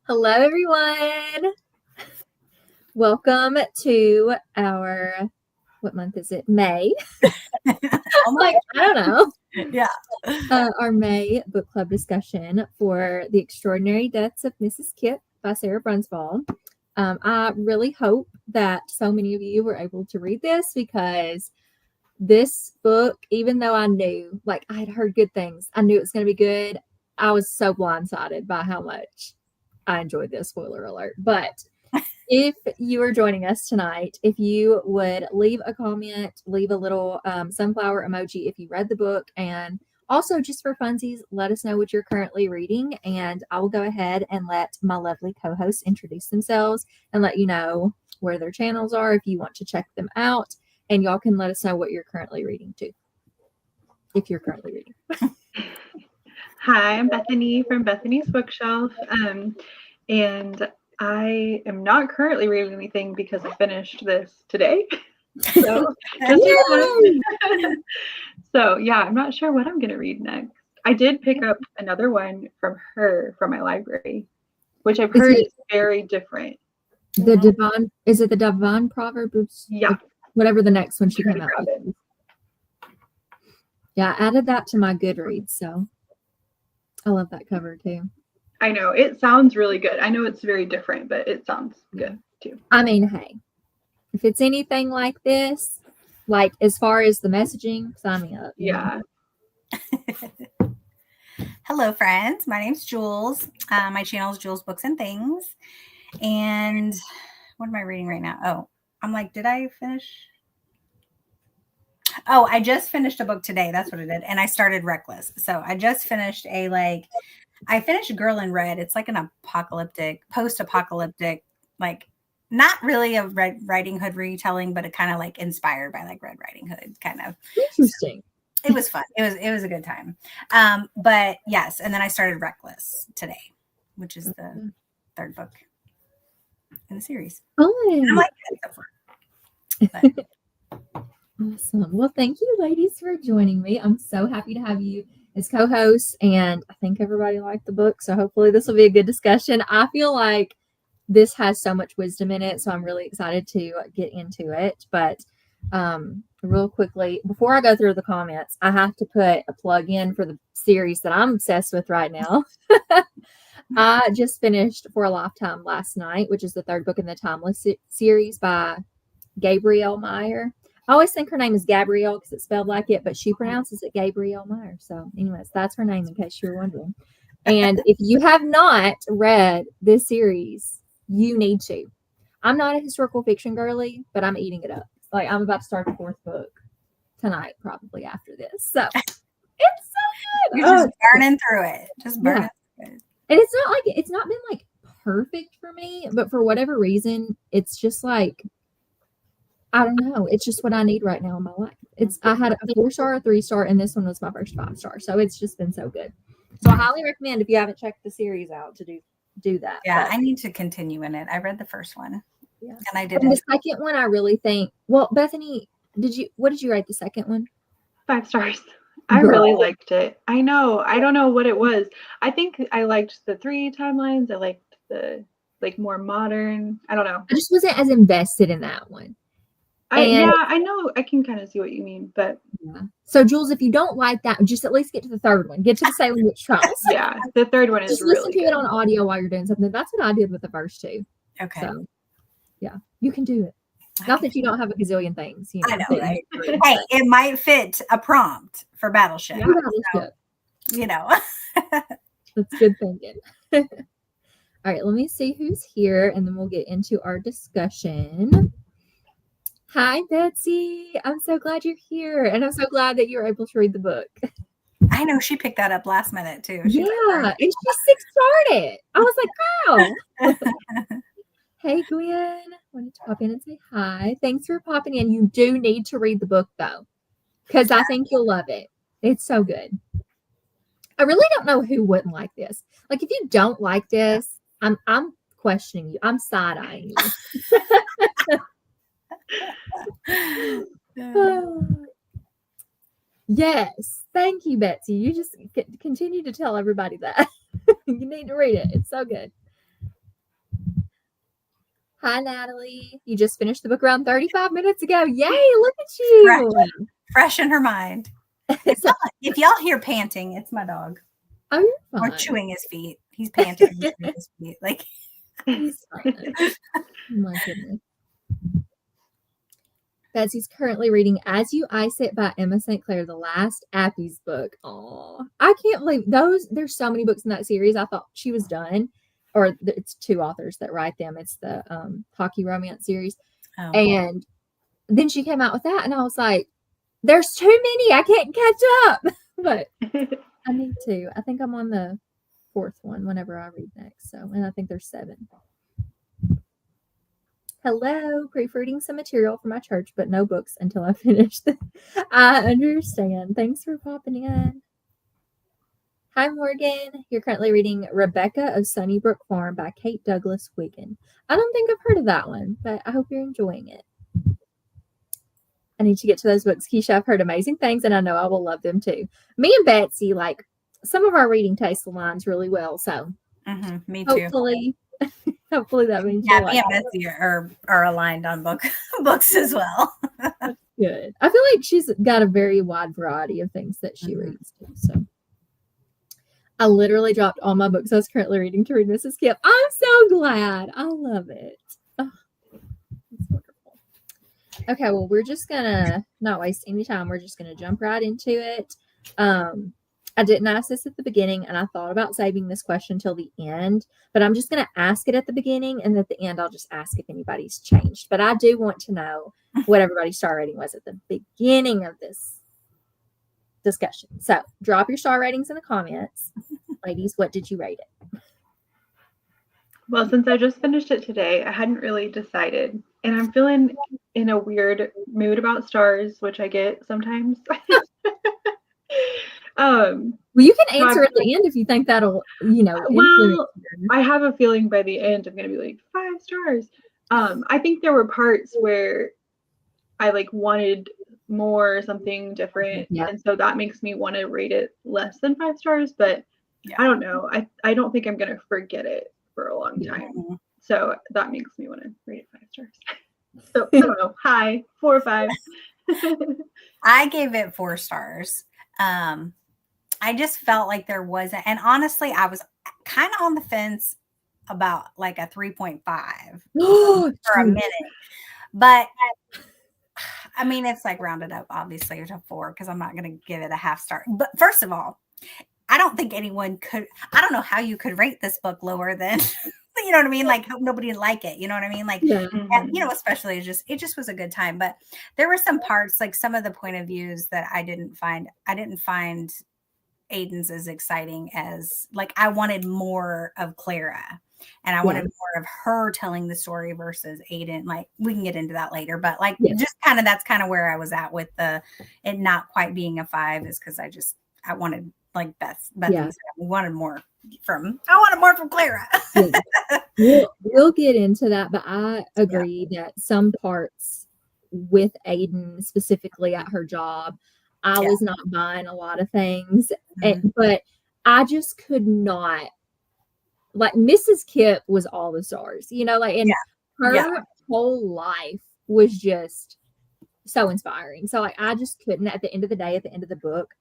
Hello, everyone. Welcome to our, what month is it? May. I don't know. Yeah. Our May book club discussion for The Extraordinary Deaths of Mrs. Kip by Sara Brunsvold. I really hope that so many of you were able to read this because this book, even though I knew, I had heard good things, I knew it was going to be good. I was so blindsided by how much I enjoyed this, spoiler alert. But if you are joining us tonight, if you would leave a comment, leave a little sunflower emoji if you read the book, and also just for funsies, let us know what you're currently reading, and I will go ahead and let my lovely co-hosts introduce themselves and let you know where their channels are if you want to check them out, and y'all can let us know what you're currently reading too, if you're currently reading. Hi, I'm Bethany from Bethany's Bookshelf, and I am not currently reading anything because I finished this today. So, I'm not sure what I'm going to read next. I did pick up another one from my library, which I've heard is very different. Is it the Divine Proverbs? Yeah. Whatever the next one she came out with. Yeah, I added that to my Goodreads, so I love that cover too. I know, it sounds really good. I know it's very different, but it sounds good too. I mean, hey, if it's anything like this, like as far as the messaging, sign me up. Yeah. Hello, friends. My name's Jules. My channel is Jules Books and Things. And what am I reading right now? Oh, I'm like, did I finish? Oh, I just finished a book today. That's what I did. And I started Reckless. So I just finished I finished Girl in Red. It's like an post-apocalyptic, not really a Red Riding Hood retelling, but it kind of inspired by Red Riding Hood kind of. Interesting. It was fun. It was a good time. But yes, and then I started Reckless today, which is the third book in the series. Oh, I like it so far. Awesome. Well, thank you, ladies, for joining me. I'm so happy to have you as co-hosts, and I think everybody liked the book, so hopefully this will be a good discussion. I feel like this has so much wisdom in it, so I'm really excited to get into it. But real quickly, before I go through the comments, I have to put a plug in for the series that I'm obsessed with right now. I just finished For a Lifetime last night, which is the third book in the Timeless series by Gabrielle Meyer. I always think her name is Gabrielle because it's spelled like it, but she pronounces it Gabrielle Meyer. So anyways, that's her name in case you're wondering. And if you have not read this series, you need to. I'm not a historical fiction girly, but I'm eating it up. I'm about to start the fourth book tonight, probably after this. So it's so good. You're just burning through it. Just burning through it. And it's not been perfect for me, but for whatever reason, it's just I don't know. It's just what I need right now in my life. I had a 4-star, a 3-star, and this one was my first 5-star. So it's just been so good. So I highly recommend if you haven't checked the series out to do that. Yeah, I need to continue in it. I read the first one. Yeah. And I did. And the second one, I really think. Well, Bethany, what did you rate the second one? 5 stars. I really liked it. I know. I don't know what it was. I think I liked the 3 timelines. I liked the more modern. I don't know. I just wasn't as invested in that one. I know. I can kind of see what you mean, but yeah. So, Jules, if you don't like that, just at least get to the third one. Get to the Salem Witch Trials. Yeah, the third one is just really listen to good. it on audio while you're doing something. That's what I did with the first 2. Okay. So, yeah, you can do it. Not that you don't have a gazillion things. I know, right? Hey, it might fit a prompt for Battleship. Yeah, that's good thinking. All right, let me see who's here, and then we'll get into our discussion. Hi, Betsy. I'm so glad you're here, and I'm so glad that you were able to read the book. I know she picked that up last minute too. And she 6-starred it. I was like, wow. Hey, Gwen. Wanted to pop in and say hi. Thanks for popping in. You do need to read the book though, because I think you'll love it. It's so good. I really don't know who wouldn't like this. If you don't like this, I'm questioning you. I'm side-eyeing you. Yes. Thank you, Betsy. You just continue to tell everybody that. You need to read it. It's so good. Hi, Natalie. You just finished the book around 35 minutes ago. Yay, look at you. Fresh in her mind. If y'all hear panting, it's my dog. Oh, you're fine. Or chewing his feet. He's panting and chewing his feet. Like, he's fine. Oh, my goodness. Betsy's currently reading As You Ice It by Emma St. Clair, the last Appy's book. Oh, I can't believe there's so many books in that series. I thought she was done. Or it's two authors that write them. It's the hockey romance series. Oh. And then she came out with that, and I was like, there's too many. I can't catch up. But I need to. I think I'm on the 4th one whenever I read next. So, and I think there's 7. Hello, proofreading some material for my church, but no books until I finish. I understand. Thanks for popping in. Hi, Morgan. You're currently reading Rebecca of Sunnybrook Farm by Kate Douglas Wiggin. I don't think I've heard of that one, but I hope you're enjoying it. I need to get to those books. Keisha, I've heard amazing things, and I know I will love them too. Me and Betsy, like, some of our reading taste aligns really well, so me too. Hopefully that means me and Betsy are aligned on books as well. That's good. I feel like she's got a very wide variety of things that she reads too, so. I literally dropped all my books I was currently reading to read Mrs. Kip. I'm so glad. I love it. Oh, it's wonderful. Okay, well, we're just going to not waste any time. We're just going to jump right into it. I didn't ask this at the beginning, and I thought about saving this question till the end, but I'm just going to ask it at the beginning, and at the end, I'll just ask if anybody's changed. But I do want to know what everybody's star rating was at the beginning of this discussion. So drop your star ratings in the comments. Ladies, what did you rate it? Well, since I just finished it today, I hadn't really decided, and I'm feeling in a weird mood about stars, which I get sometimes. Well, you can answer at the end if you think that'll, well, I have a feeling by the end I'm gonna be like 5 stars. I think there were parts where I like wanted more, something different, and so that makes me want to rate it less than 5 stars, but I don't know. I don't think I'm gonna forget it for a long time, so that makes me want to rate it 5 stars. So I don't know. Hi, 4 or 5. I gave it 4 stars. I just felt like there wasn't, and honestly, I was kind of on the fence about like a 3.5 for a minute, but I mean, it's like rounded up obviously to 4 because I'm not going to give it a half star. But first of all, I don't think anyone could. I don't know how you could rate this book lower than, you know what I mean? Like, hope nobody would like it. You know what I mean? Like, and, especially it just was a good time. But there were some parts, like some of the point of views that I didn't find Aiden's as exciting as, like, I wanted more of Clara, and I wanted more of her telling the story versus Aiden. Like, we can get into that later, but like, just kind of, that's kind of where I was at with it not quite being a 5, is because I wanted, like Bethany said, I wanted more from Clara. We'll get into that, but I agree that some parts with Aiden, specifically at her job, I was not buying a lot of things, but I just could not, like, Mrs. Kip was all the stars, and her whole life was just so inspiring. So, like, I just couldn't, at the end of the day, at the end of the book,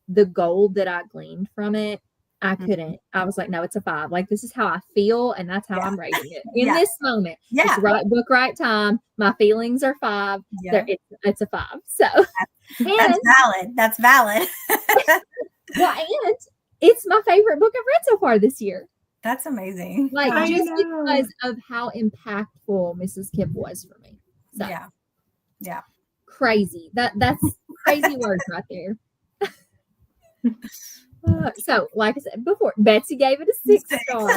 the gold that I gleaned from it, I couldn't. I was like, no, it's a 5. Like, this is how I feel, and that's how I'm rating it in this moment. It's right book, right time. My feelings are 5. It's a 5. So that's valid. Well, and it's my favorite book I've read so far this year. That's amazing. Like, just because of how impactful Mrs. Kip was for me. So, yeah. Crazy. That's crazy words right there. So, like I said before, Betsy gave it a 6 star.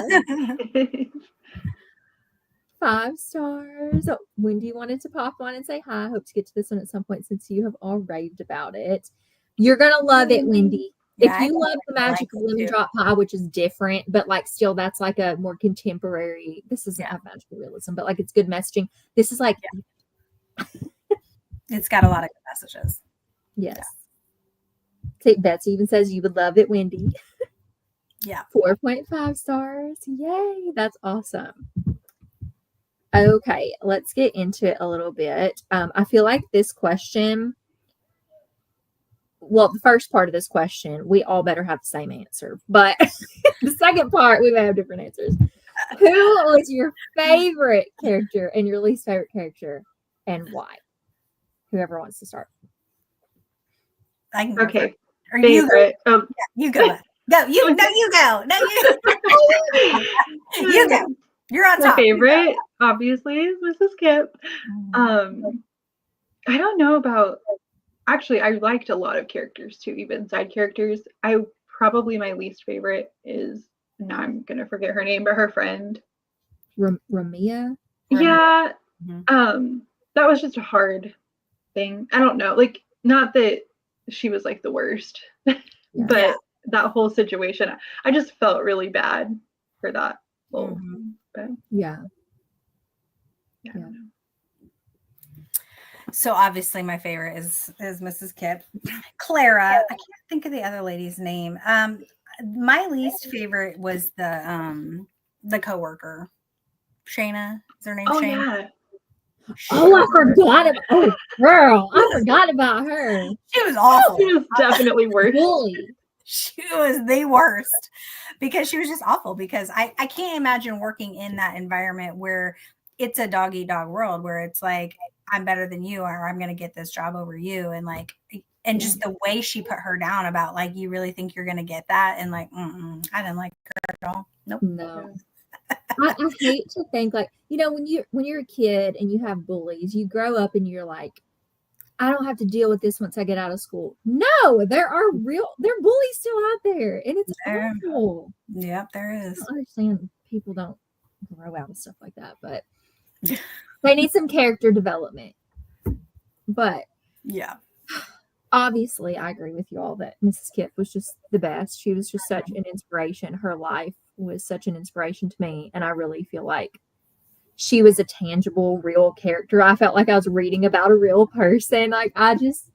5 stars. Oh, Wendy wanted to pop on and say hi. I hope to get to this one at some point since you have all raved about it. You're going to love it, Wendy. If you love the Magic of Lemon Drop Pie, which is different, but like still that's like a more contemporary, this isn't a magical realism, but like it's good messaging. This is like, it's got a lot of good messages. Yes. Betsy even says you would love it, Wendy. 4.5 stars. Yay. That's awesome. Okay, let's get into it a little bit. I feel like this question, well, the first part of this question, we all better have the same answer. But the second part, we may have different answers. Who was your favorite character and your least favorite character, and why? Whoever wants to start. I can go Okay. Or Favorite. you go. Go. You go. No, you. You go. You're on My top. favorite, obviously, is Mrs. Kip. I don't know about. Actually, I liked a lot of characters too, even side characters. Probably my least favorite is, now I'm gonna forget her name, but her friend. Ramia? Yeah. That was just a hard thing. I don't know. Like, not that she was like the worst, but that whole situation, I just felt really bad for that whole. But yeah. So obviously my favorite is Mrs. Kip. Clara. I can't think of the other lady's name. My least favorite was the coworker. Shayna. Is her name Shayna? Yeah. Oh, I forgot about girl. I forgot about her. She was awful. She was definitely worse. Bully. She was the worst because she was just awful, because I can't imagine working in that environment where it's a dog eat dog world, where it's like, I'm better than you, or I'm going to get this job over you. And like, and just the way she put her down about like, you really think you're going to get that? And like, I didn't like her at all. Nope. No. I hate to think, like, when you're a kid and you have bullies, you grow up and you're like, I don't have to deal with this once I get out of school. No, there are bullies still out there, and it's awful. Yep, there is. I understand people don't grow out of stuff like that, but they need some character development. But yeah, obviously, I agree with you all that Mrs. Kip was just the best. She was just such an inspiration. Her life was such an inspiration to me, and I really feel like she was a tangible, real character. I felt like I was reading about a real person. Like I just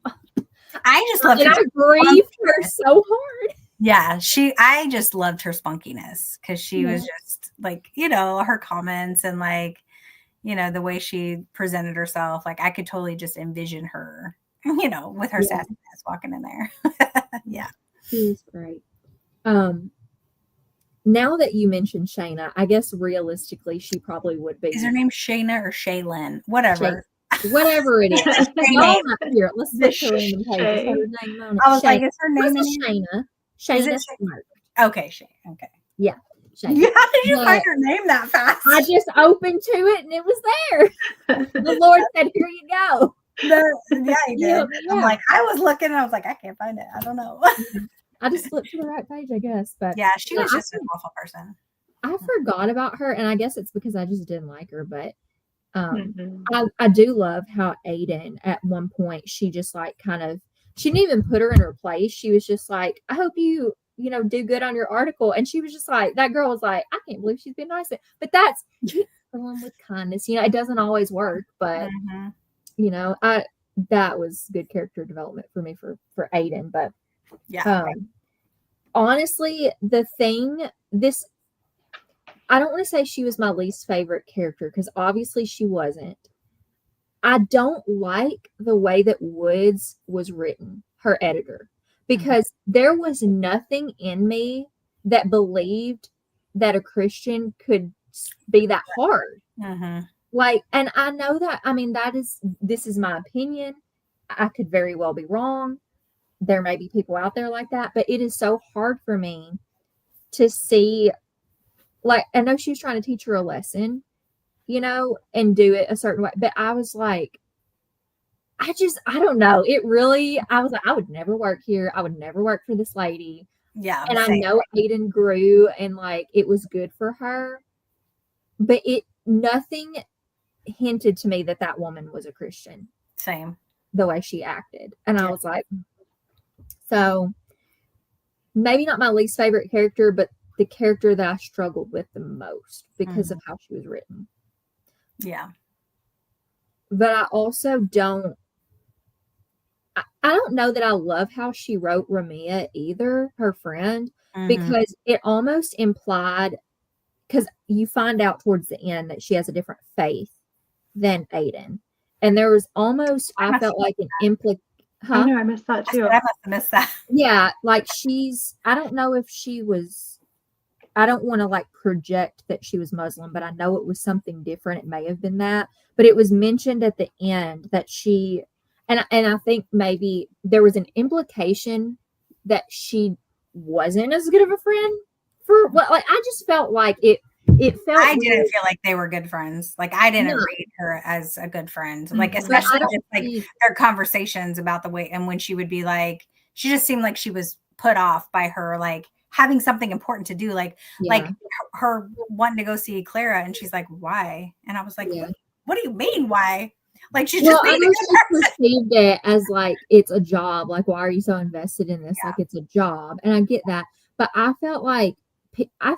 loved her. I grieved her so hard. Yeah, I just loved her spunkiness, because she was just like, her comments and like, the way she presented herself. Like I could totally just envision her, with her sassiness walking in there. Yeah, she was great. Now that you mentioned Shayna, I guess realistically she probably would be. Is her name Shayna or Shaylin? Whatever. Whatever it is. Here, let's look her in the pages. Her name on it. I was like, is her name Shayna? Shayna Smart. Okay, Shayna. Okay. Yeah. Shayna. Yeah, how did you find her name that fast? I just opened to it and it was there. The Lord said, "Here you go." Yeah, he did. Yeah. I'm like, I was looking and I was like, I can't find it. I don't know. I just flipped to the right page, I guess. But yeah, she was just an awful person. I forgot about her, and I guess it's because I just didn't like her. But I do love how Aiden, at one point, she just like she didn't even put her in her place. She was just like, I hope you do good on your article. And she was just like, that girl was like, I can't believe she's been nice. But that's with kindness. It doesn't always work, but that was good character development for me for Aiden. But honestly, I don't want to say she was my least favorite character, because obviously she wasn't. I don't like the way that Woods was written, her editor, because there was nothing in me that believed that a Christian could be that hard. Like, and I know that, this is my opinion. I could very well be wrong. There may be people out there like that, but it is so hard for me to see, like, I know she was trying to teach her a lesson, and do it a certain way. But I was like, I don't know. I was like, I would never work here. I would never work for this lady. Yeah. And I know Aiden grew and like it was good for her, but nothing hinted to me that woman was a Christian. Same. The way she acted. And I was like, so maybe not my least favorite character, but the character that I struggled with the most because of how she was written. Yeah. But I also don't know that I love how she wrote Ramia either, her friend, because it almost implied because you find out towards the end that she has a different faith than Aiden. And there was almost, I felt like an I know, I missed that too. I must have missed that. Yeah, like I don't know if she was, I don't want to like project that she was Muslim, but I know it was something different. It may have been that, but it was mentioned at the end that she, and I think maybe there was an implication that she wasn't as good of a friend for what, like, I just felt like it felt I didn't feel like they were good friends. Like I didn't read her as a good friend. Like especially just like their conversations about the way and when she would be like, she just seemed like she was put off by her like having something important to do, like her wanting to go see Clara, and she's like, why? And I was like, what do you mean why? Like she's just I know she perceived it as like it's a job. Like, why are you so invested in this? Like it's a job, and I get that, but I felt like I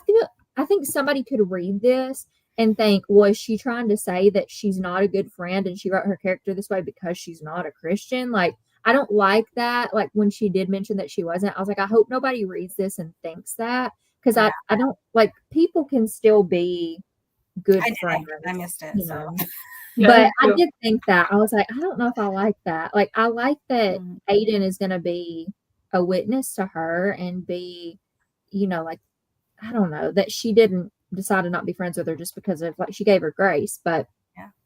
think somebody could read this and think, was she trying to say that she's not a good friend and she wrote her character this way because she's not a Christian? Like, I don't like that. Like when she did mention that she wasn't, I was like, I hope nobody reads this and thinks that, because I don't like, people can still be good friends. I missed it. You so. know? But I did think that. I was like, I don't know if I like that. Like, I like that Aiden is going to be a witness to her and be, you know, like, I don't know, that she didn't decide to not be friends with her just because of, like, she gave her grace. But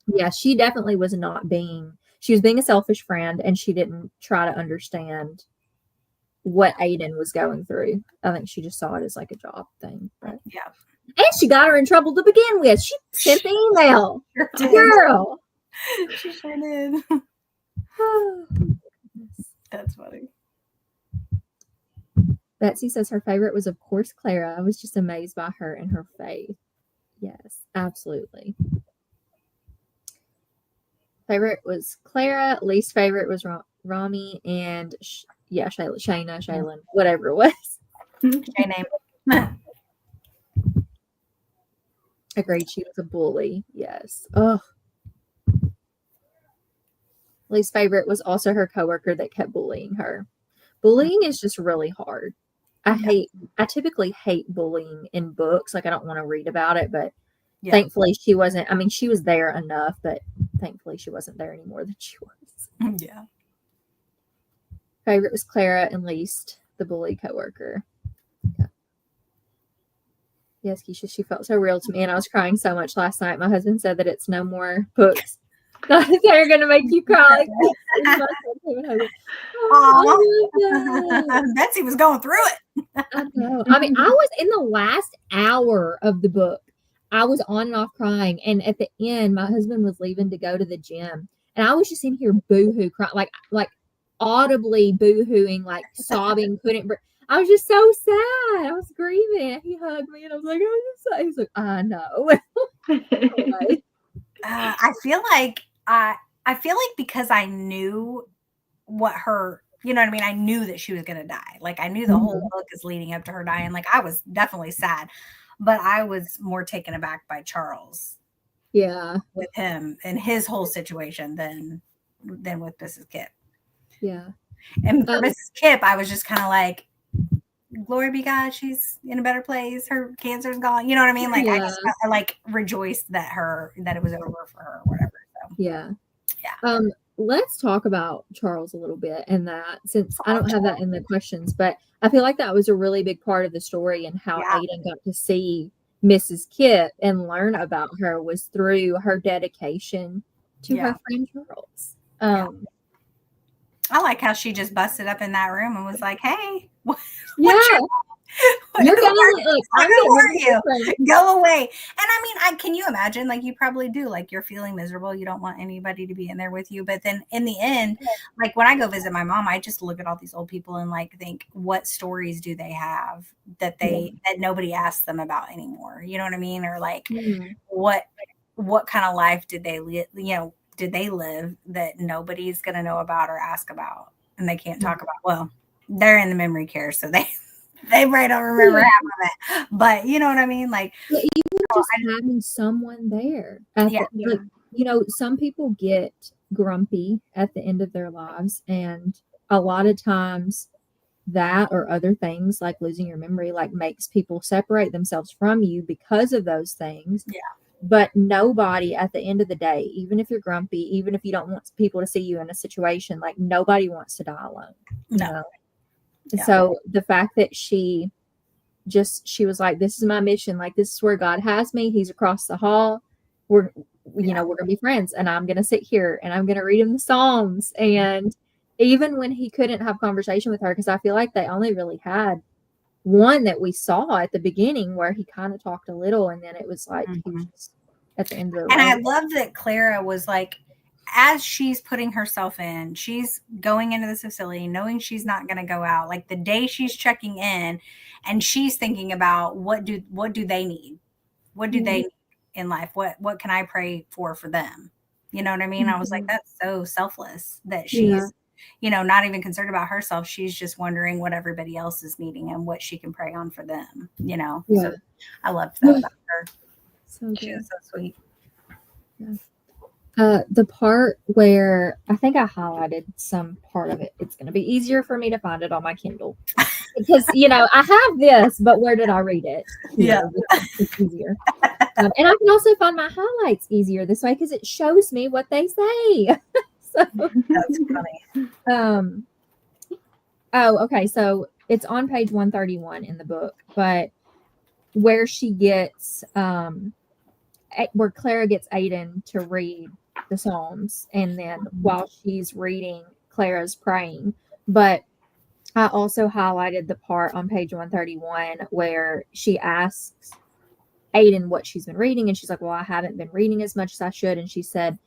yeah, she definitely was not being, she was being a selfish friend, and she didn't try to understand what Aiden was going through. I think she just saw it as like a job thing. But and she got her in trouble to begin with. She sent the email. Girl. She sure did. That's funny. Betsy says her favorite was, of course, Clara. I was just amazed by her and her faith. Yes, absolutely. Favorite was Clara. Least favorite was Rami and Shayna, whatever it was. Shayna. Agreed. She was a bully. Yes. Oh. Least favorite was also her coworker that kept bullying her. Bullying is just really hard. I typically hate bullying in books. Like, I don't want to read about it, but thankfully she wasn't. I mean, she was there enough, but thankfully she wasn't there any more than she was. Yeah. Favorite was Clara, and least the bully coworker. Yeah. Yes, Keisha, she felt so real to me, and I was crying so much last night. My husband said that it's no more books that are going to make you cry. Betsy was going through it. I know. I mean, I was in the last hour of the book. I was on and off crying, and at the end, my husband was leaving to go to the gym, and I was just in here boohoo crying, like audibly boohooing, like sobbing, couldn't breathe. I was just so sad. I was grieving. He hugged me, and I was like, "Oh, just sad." He's like, "I know." I feel like because I knew what her, you know what I mean? I knew that she was going to die. Like, I knew the whole book is leading up to her dying. Like, I was definitely sad, but I was more taken aback by Charles. Yeah. With him and his whole situation than with Mrs. Kip. Yeah. And for Mrs. Kip, I was just kind of like, glory be God, she's in a better place. Her cancer's gone. You know what I mean? Like, I like rejoiced that it was over for her or whatever. So. Yeah. Let's talk about Charles a little bit, and that, since I don't have that in the questions, but I feel like that was a really big part of the story, and how Aiden got to see Mrs. Kip and learn about her was through her dedication to her friend Charles. I like how she just busted up in that room and was like, "Hey, you're gonna who are you? Go away." And I mean, can you imagine? Like, you probably do. Like, you're feeling miserable. You don't want anybody to be in there with you. But then in the end, like when I go visit my mom, I just look at all these old people and like think, what stories do they have that nobody asks them about anymore? You know what I mean? Or like, what kind of life did they live? You know, did they live that nobody's going to know about or ask about, and they can't talk about? Well, they're in the memory care, so they probably don't remember half of it. But you know what I mean? Like, even just having someone there. Like, you know, some people get grumpy at the end of their lives, and a lot of times that or other things like losing your memory, like makes people separate themselves from you because of those things. Yeah. But nobody at the end of the day, even if you're grumpy, even if you don't want people to see you in a situation, like nobody wants to die alone. You know? Yeah. So the fact that she was like, this is my mission. Like, this is where God has me. He's across the hall. We're going to be friends, and I'm going to sit here and I'm going to read him the Psalms. And even when he couldn't have conversation with her, because I feel like they only really had one that we saw at the beginning where he kind of talked a little, and then it was like he was just at the end of the And I love that Clara was like, as she's putting herself in, she's going into this facility knowing she's not going to go out. Like the day she's checking in, and she's thinking about what do they need? What do they need in life? What can I pray for them? You know what I mean? I was like, that's so selfless that she's, not even concerned about herself. She's just wondering what everybody else is needing and what she can pray on for them, So I loved that about her. So she was so sweet. Yeah. The part where I think I highlighted some part of it. It's going to be easier for me to find it on my Kindle because, I have this, but where did I read it? It's easier. And I can also find my highlights easier this way because it shows me what they say. So that's funny. Oh, okay. So it's on page 131 in the book, but where she gets, where Clara gets Aiden to read the Psalms, and then while she's reading, Clara's praying. But I also highlighted the part on page 131 where she asks Aiden what she's been reading, and she's like, well, I haven't been reading as much as I should. And she said,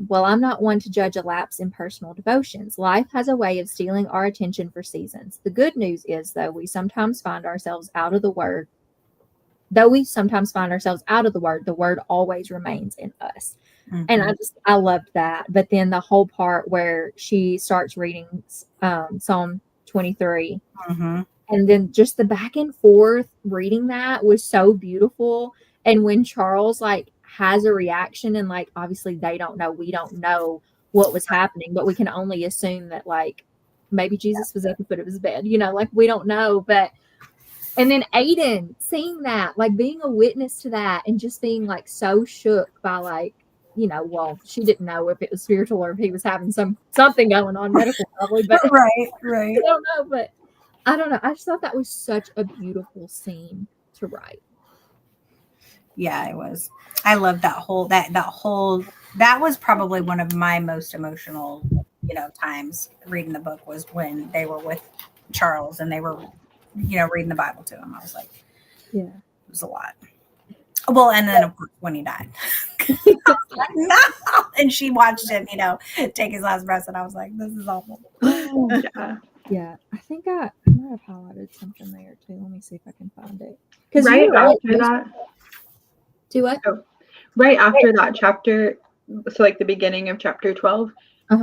well, I'm not one to judge a lapse in personal devotions. Life has a way of stealing our attention for seasons. The good news is, though we sometimes find ourselves out of the Word, the Word always remains in us. Mm-hmm. And I loved that. But then the whole part where she starts reading Psalm 23, and then just the back and forth reading that was so beautiful. And when Charles has a reaction, and obviously we don't know what was happening, but we can only assume that maybe Jesus was at the foot of his bed, we don't know. But and then Aiden seeing that, being a witness to that, and just being so shook by well, she didn't know if it was spiritual or if he was having something going on medical probably, but right. I don't know, but I don't know. I just thought that was such a beautiful scene to write. Yeah, it was. I love that that was probably one of my most emotional, times reading the book was when they were with Charles and they were, reading the Bible to him. I was like, yeah, it was a lot. Well, and then of course when he died, no, and she watched him, take his last breath, and I was like, this is awful. Yeah, I think I might have highlighted something there too. Let me see if I can find it. Because after that, do what? Oh, right after that chapter, so the beginning of chapter 12,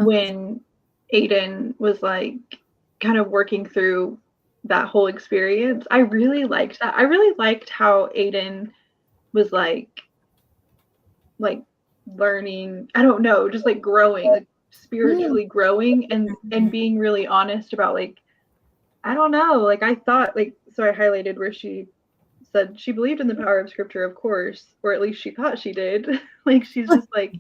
when Aiden was kind of working through that whole experience, I really liked that. I really liked how Aiden was learning, I don't know, just growing, spiritually growing and being really honest about I don't know, I thought so I highlighted where she said she believed in the power of scripture, of course, or at least she thought she did. She's just I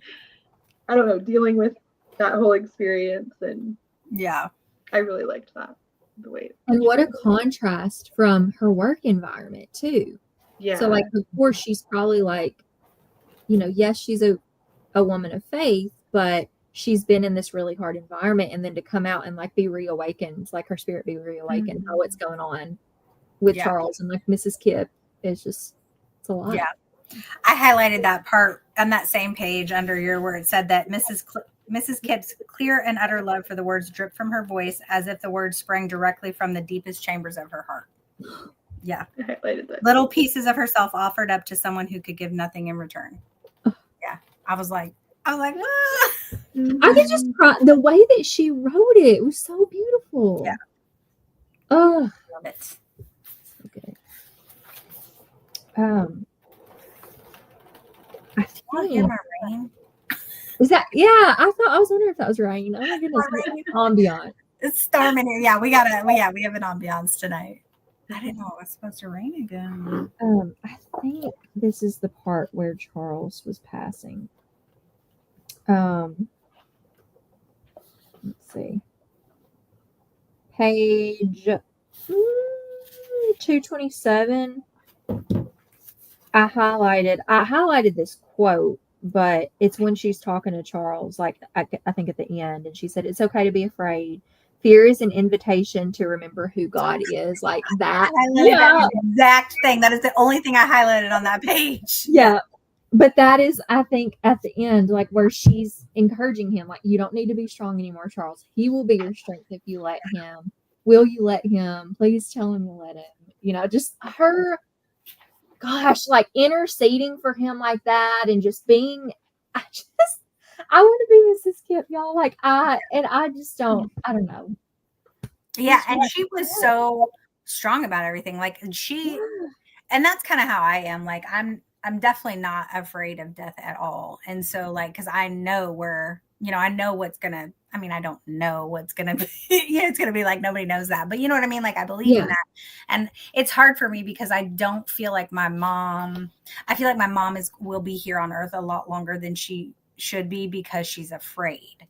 don't know, dealing with that whole experience, and I really liked that, the way. And what a contrast from her work environment too. Yeah. So of course she's probably yes, she's a woman of faith, but she's been in this really hard environment, and then to come out and be reawakened, her spirit be reawakened, how what's going on with Charles and Mrs. Kipp is just, it's a lot. Yeah. I highlighted that part on that same page under your where it said that Mrs. Kipp's clear and utter love for the words dripped from her voice as if the words sprang directly from the deepest chambers of her heart. Yeah. I highlighted that. Little pieces of herself offered up to someone who could give nothing in return. Yeah. I was like, ah. I could just cry. The way that she wrote it was so beautiful. Yeah. Oh, love it. So good. I think my rain. Is that? Yeah, I was wondering if that was rain. Oh my goodness, ambient. It's storming here. Yeah, we have an ambiance tonight. I didn't know it was supposed to rain again. I think this is the part where Charles was passing. Let's see. Page 227. I highlighted this quote, but it's when she's talking to Charles, like I think at the end, and she said, "It's okay to be afraid. Fear is an invitation to remember who God is." Like that. I highlighted that exact thing. That is the only thing I highlighted on that page. Yeah. But that is, I think, at the end, like where she's encouraging him, like, you don't need to be strong anymore, Charles. He will be your strength if you let him. Will you let him? Please tell him to let him. You know, just her, gosh, like interceding for him like that and just being, I want to be Mrs. Kip, y'all. Like, I don't know. Yeah, and she was so strong about everything. Like, and that's kind of how I am. Like, I'm definitely not afraid of death at all. And so, like, because I know I know what's gonna, I don't know what's gonna be. Yeah, it's gonna be like nobody knows that. But you know what I mean? Like, I believe in that. And it's hard for me because I don't feel like my mom, will be here on earth a lot longer than she should be because she's afraid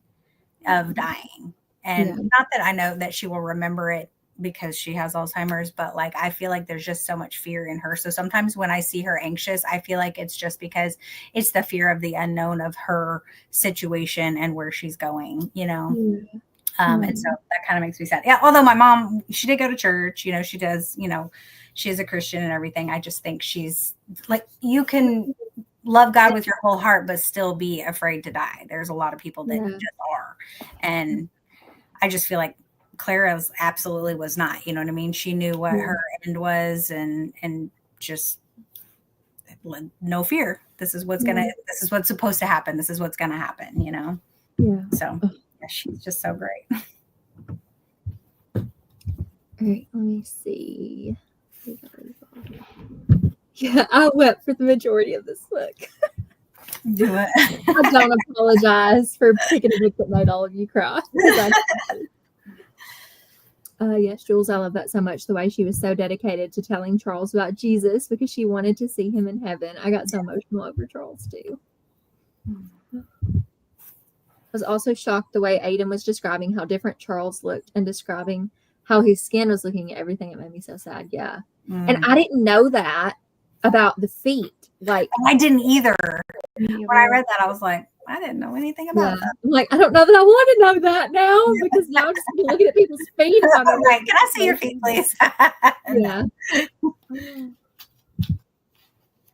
of dying. And not that I know that she will remember it because she has Alzheimer's, but like I feel like there's just so much fear in her. So sometimes when I see her anxious, I feel like it's just because it's the fear of the unknown of her situation and where she's going, you know. And so that kind of makes me sad. Yeah, although my mom, she did go to church, you know, she does, you know, she is a Christian and everything. I just think she's like, you can love God with your whole heart, but still be afraid to die. There's a lot of people that just are. And I just feel like Clara's absolutely was not, you know what I mean? She knew what her end was and just no fear. This is what's supposed to happen. This is what's going to happen, you know? Yeah. So yeah, she's just so great. All right, let me see. Yeah, I wept for the majority of this book. Do it. I don't apologize for picking a book that made all of you cry. Yes, Jules, I love that so much. The way she was so dedicated to telling Charles about Jesus because she wanted to see him in heaven. I got so emotional over Charles too. I was also shocked the way Aidan was describing how different Charles looked and describing how his skin was looking at everything. It made me so sad. Yeah. And I didn't know that about the feet. Like, I didn't either. When I read that, I was like, I didn't know anything about that. I'm like, I don't know that I want to know that now because now I'm just looking at people's feet. I'm like, can I see your feet, please? Yeah.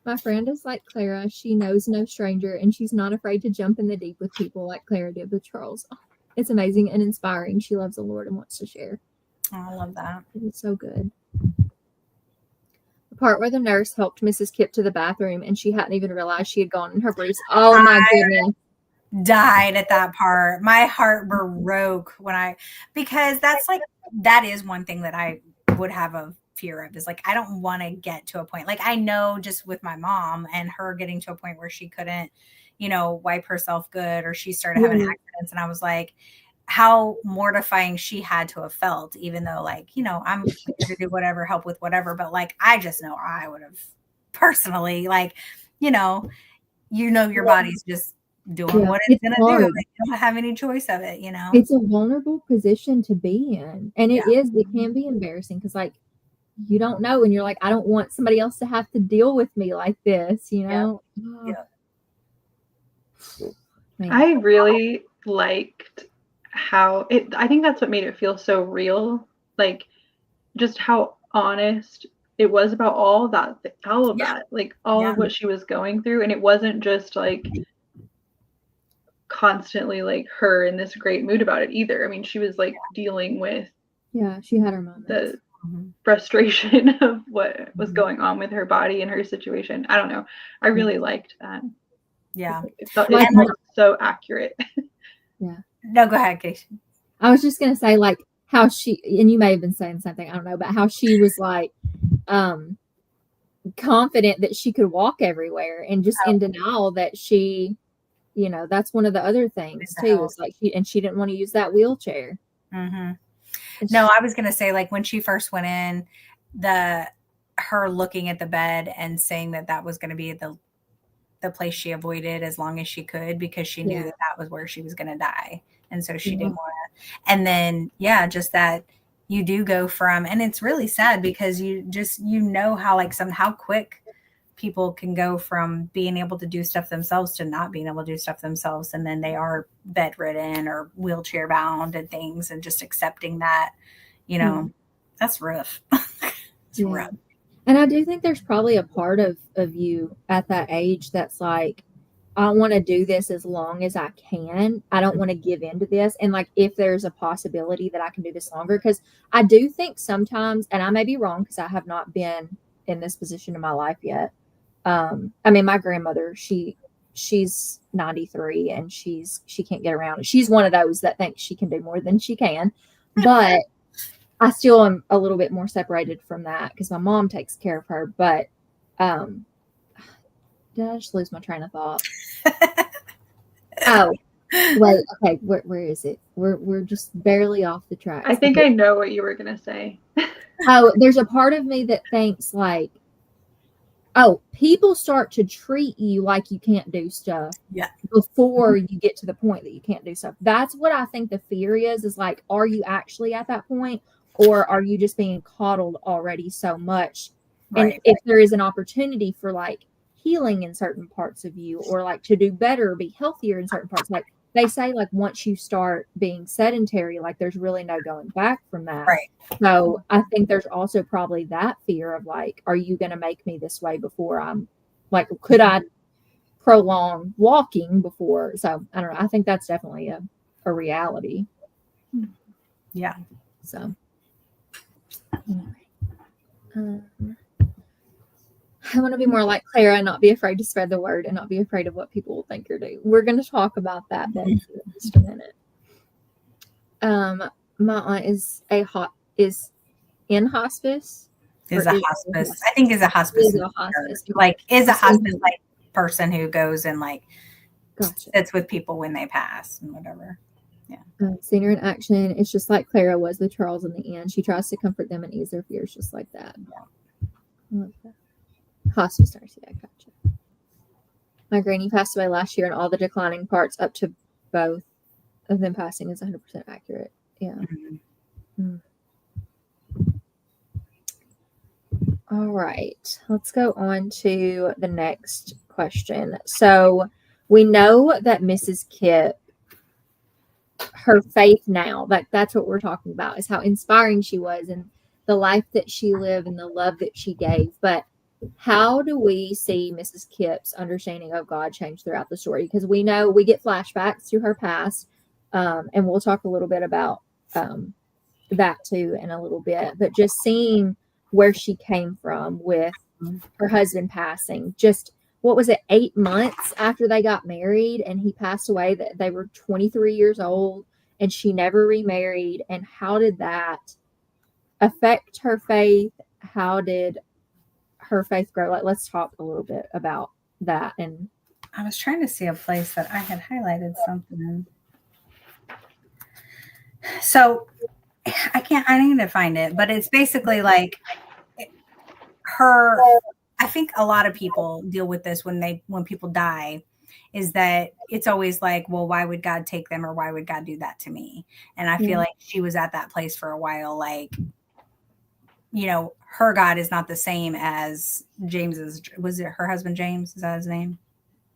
My friend is like Clara. She knows no stranger, and she's not afraid to jump in the deep with people like Clara did with Charles. Oh, it's amazing and inspiring. She loves the Lord and wants to share. Oh, I love that. It's so good. The part where the nurse helped Mrs. Kip to the bathroom and she hadn't even realized she had gone in her briefs. Oh my goodness. Died at that part. My heart broke because that is one thing that I would have a fear of, is like, I don't want to get to a point. Like, I know just with my mom and her getting to a point where she couldn't, you know, wipe herself good, or she started having accidents. And I was like, how mortifying she had to have felt, even though, like, you know, I'm here to do whatever, help with whatever. But like, I just know I would have personally, like, you know, your body's just doing what it's going to do. Like, you don't have any choice of it, you know? It's a vulnerable position to be in. And it can be embarrassing because, like, you don't know. And you're like, I don't want somebody else to have to deal with me like this, you know? Yeah. I really liked I think that's what made it feel so real. Like, just how honest it was about all of that, like all of what she was going through. And it wasn't just like constantly like her in this great mood about it either. I mean, she was like dealing with she had her moments. The frustration of what was going on with her body and her situation. I don't know. I really liked that. Yeah. It felt like so accurate. Yeah. No, go ahead, Kate. I was just gonna say, like, how she, and you may have been saying something, I don't know, but how she was like confident that she could walk everywhere and just in denial that she, you know, that's one of the other things too. Is like she didn't want to use that wheelchair. No, I was going to say, like, when she first went in, her looking at the bed and saying that was going to be the place she avoided as long as she could, because she knew that was where she was going to die. And so she didn't want to. And then, just that you do go from, and it's really sad because you know how, like, how quick people can go from being able to do stuff themselves to not being able to do stuff themselves. And then they are bedridden or wheelchair bound and things, and just accepting that, that's rough. It's rough. And I do think there's probably a part of you at that age that's like, I want to do this as long as I can. I don't want to give in to this. And like, if there's a possibility that I can do this longer, because I do think sometimes, and I may be wrong because I have not been in this position in my life yet. I mean, my grandmother, she's 93 and she can't get around. She's one of those that thinks she can do more than she can, but I still am a little bit more separated from that because my mom takes care of her. But did I just lose my train of thought? Oh, wait. Okay, where is it? We're just barely off the track. I think I know what you were gonna say. Oh, there's a part of me that thinks like, people start to treat you like you can't do stuff before you get to the point that you can't do stuff. That's what I think the fear is like, are you actually at that point, or are you just being coddled already so much? Right. And if there is an opportunity for like healing in certain parts of you, or like to do better, be healthier in certain parts, like they say, like once you start being sedentary, like there's really no going back from that. Right. So I think there's also probably that fear of like, are you going to make me this way before I'm like, could I prolong walking before? So I don't know. I think that's definitely a reality. Yeah. So I want to be more like Clara and not be afraid to spread the word and not be afraid of what people will think you're doing. We're going to talk about that in just a minute. My aunt is in hospice. Is a hospice. I think is a hospice. Is a hospice. Like is a hospice like person who goes and like sits with people when they pass and whatever. Yeah. Seeing her in action, it's just like Clara was with Charles in the end. She tries to comfort them and ease their fears just like that. Yeah. I love that. Hospice nurse, yeah, gotcha. My granny passed away last year, and all the declining parts up to both of them passing is 100% accurate. Yeah. Mm-hmm. All right, let's go on to the next question. So we know that Mrs. Kipp, her faith now, that's what we're talking about, is how inspiring she was and the life that she lived and the love that she gave. But how do we see Mrs. Kipp's understanding of God change throughout the story? Because we know we get flashbacks to her past, and we'll talk a little bit about that too in a little bit. But just seeing where she came from with her husband passing, just what was it, 8 months after they got married and he passed away, that they were 23 years old and she never remarried. And how did that affect her faith? How did her faith grow? Like, let's talk a little bit about that. And I was trying to see a place that I had highlighted something in. So I need to find it, but it's basically like I think a lot of people deal with this when people die, is that it's always like, well, why would God take them, or why would God do that to me? And I feel like she was at that place for a while, like, her God is not the same as James's. Was it her husband, James? Is that his name?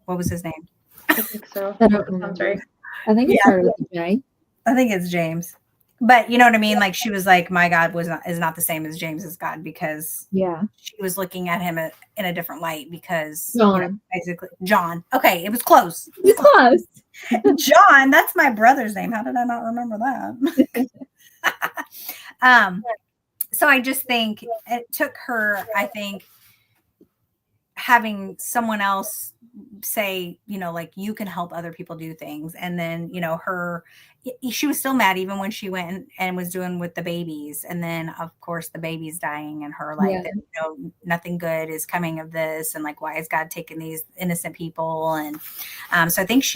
What was his name? I think so. I don't remember. I think it started with J. I think it's James. But you know what I mean? Like, she was like, my God is not the same as James's God, because she was looking at him in a different light, because basically John. Okay, it was close. It was close. John, that's my brother's name. How did I not remember that? So I just think it took her, I think, having someone else say, like, you can help other people do things. And then, she was still mad even when she went and was doing with the babies. And then, of course, the baby's dying in her life. And, nothing good is coming of this. And like, why is God taking these innocent people? And so I think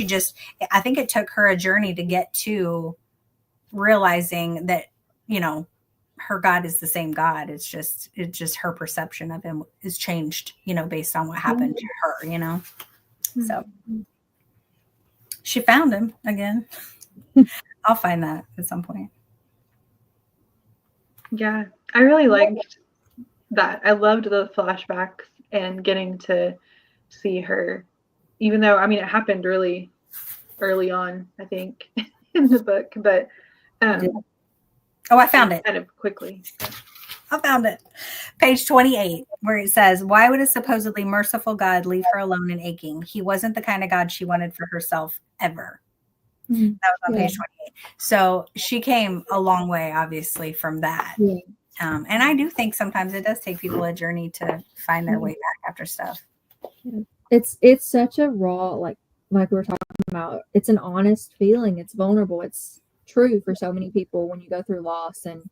I think it took her a journey to get to realizing that you know, her God is the same God. It's just her perception of him is changed, you know, based on what happened to her, you know. So she found him again. I'll find that at some point. Yeah, I really liked that. I loved the flashbacks and getting to see her, even though, I mean, it happened really early on, I think, in the book, but I found it kind of quickly. I found it. Page 28, where it says, why would a supposedly merciful God leave her alone and aching? He wasn't the kind of God she wanted for herself ever. That was on page 28. So she came a long way, obviously, from that. Yeah. And I do think sometimes it does take people a journey to find their way back after stuff. It's such a raw, like we were talking about, it's an honest feeling. It's vulnerable. It's true for so many people when you go through loss. And,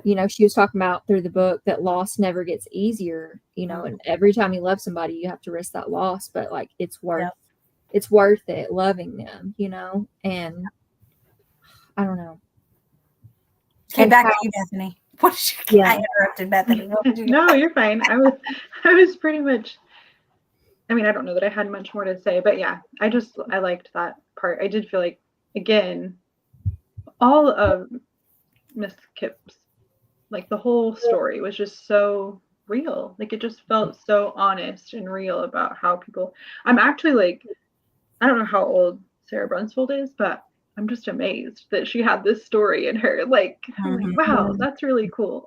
you know, she was talking about through the book that loss never gets easier, you know, and every time you love somebody, you have to risk that loss, but like it's worth it loving them, you know. And I don't know. Okay, back to you, Bethany. I interrupted Bethany. No, you're fine. I was pretty much, I mean, I don't know that I had much more to say, but yeah, I liked that part. I did feel like, again, all of Miss Kipp's, like the whole story was just so real. Like it just felt so honest and real about how people, I'm actually like, I don't know how old Sara Brunsvold is, but I'm just amazed that she had this story in her. Like, I'm like, wow, that's really cool.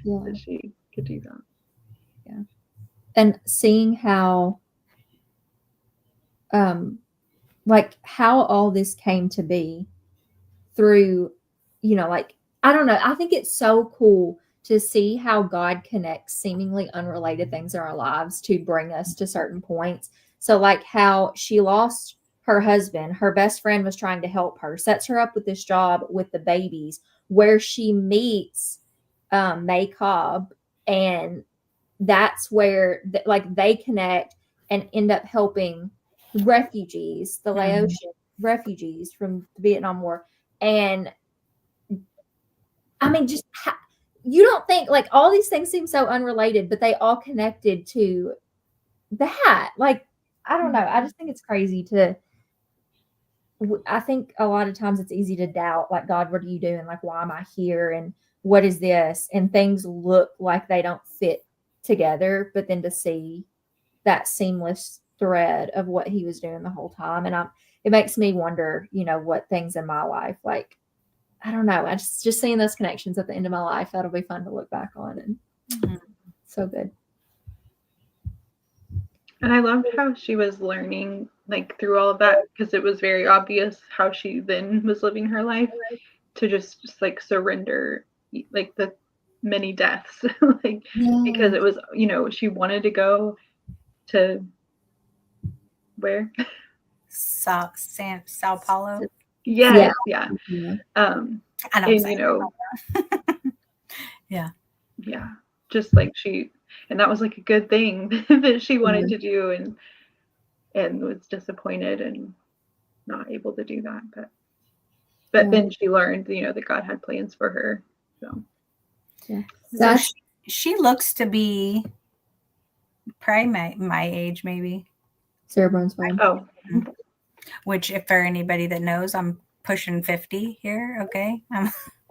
That she could do that. Yeah. And seeing how, like how all this came to be through, you know, like, I don't know. I think it's so cool to see how God connects seemingly unrelated things in our lives to bring us to certain points. So like how she lost her husband, her best friend was trying to help her, sets her up with this job with the babies where she meets May Cobb, and that's where like they connect and end up helping refugees, the Laotian refugees from the Vietnam War. And I mean, just you don't think like all these things seem so unrelated, but they all connected to that. Like, I don't know. I just think it's crazy I think a lot of times it's easy to doubt, like, God, what are you doing? Like, why am I here? And what is this? And things look like they don't fit together, but then to see that seamless thread of what he was doing the whole time. And it makes me wonder, you know, what things in my life, like, I don't know. I just seeing those connections at the end of my life, that'll be fun to look back on. And so good. And I loved how she was learning, like, through all of that, because it was very obvious how she then was living her life to just like surrender, like the many deaths, like because it was, you know, she wanted to go to where? Sao Paulo. Yeah. And you know, yeah, just like and that was like a good thing that she wanted to do, and was disappointed and not able to do that, but then she learned, you know, that God had plans for her. So she looks to be probably my age, maybe. Sara Brunsvold. Oh, which, if for anybody that knows, I'm pushing 50 here. Okay,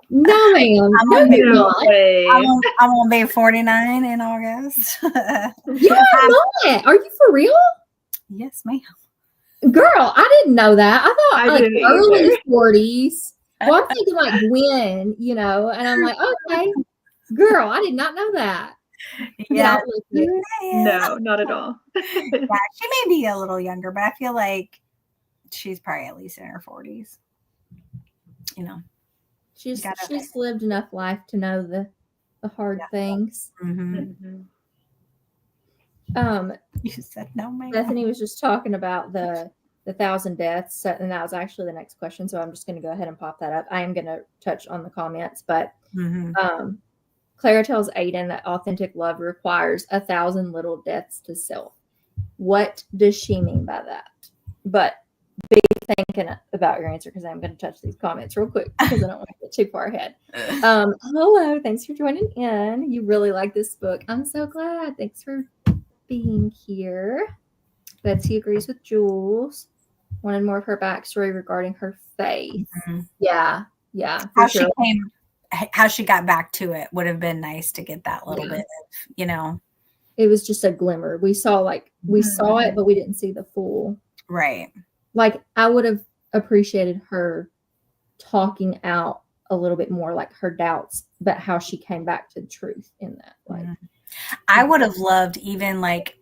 no, ma'am. I'm gonna be 49 in August. You're not. Are you for real? Yes, ma'am. Girl, I didn't know that. I thought like early 40s. Well, I'm thinking like Gwen, you know, and I'm like, okay, girl, I did not know that. Yeah, no, not at all. Yeah, she may be a little younger, but I feel like she's probably at least in her 40s. You know, she's lived enough life to know the hard things. You said no, ma'am. Bethany was just talking about the 1,000 deaths, and that was actually the next question. So I'm just going to go ahead and pop that up. I am going to touch on the comments, but Clara tells Aiden that authentic love requires 1,000 little deaths to self. What does she mean by that? But be thinking about your answer because I'm going to touch these comments real quick because I don't want to get too far ahead. Hello, thanks for joining in. You really like this book. I'm so glad. Thanks for being here. Betsy agrees with Jules. Wanted more of her backstory regarding her faith. Mm-hmm. Yeah. How she got back to it would have been nice to get that little bit of, It was just a glimmer. We saw it, but we didn't see the full. Right. Like, I would have appreciated her talking out a little bit more, like her doubts, but how she came back to the truth in that. Like, I would have loved even like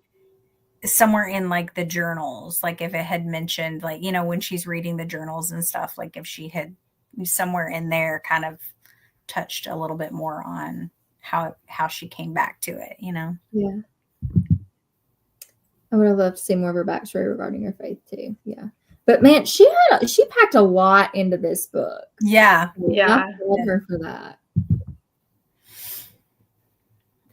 somewhere in like the journals, like if it had mentioned, like, when she's reading the journals and stuff, like if she had somewhere in there kind of touched a little bit more on how she came back to it, Yeah. I would have loved to see more of her backstory regarding her faith too. Yeah. But man, she packed a lot into this book. Yeah. I love her for that.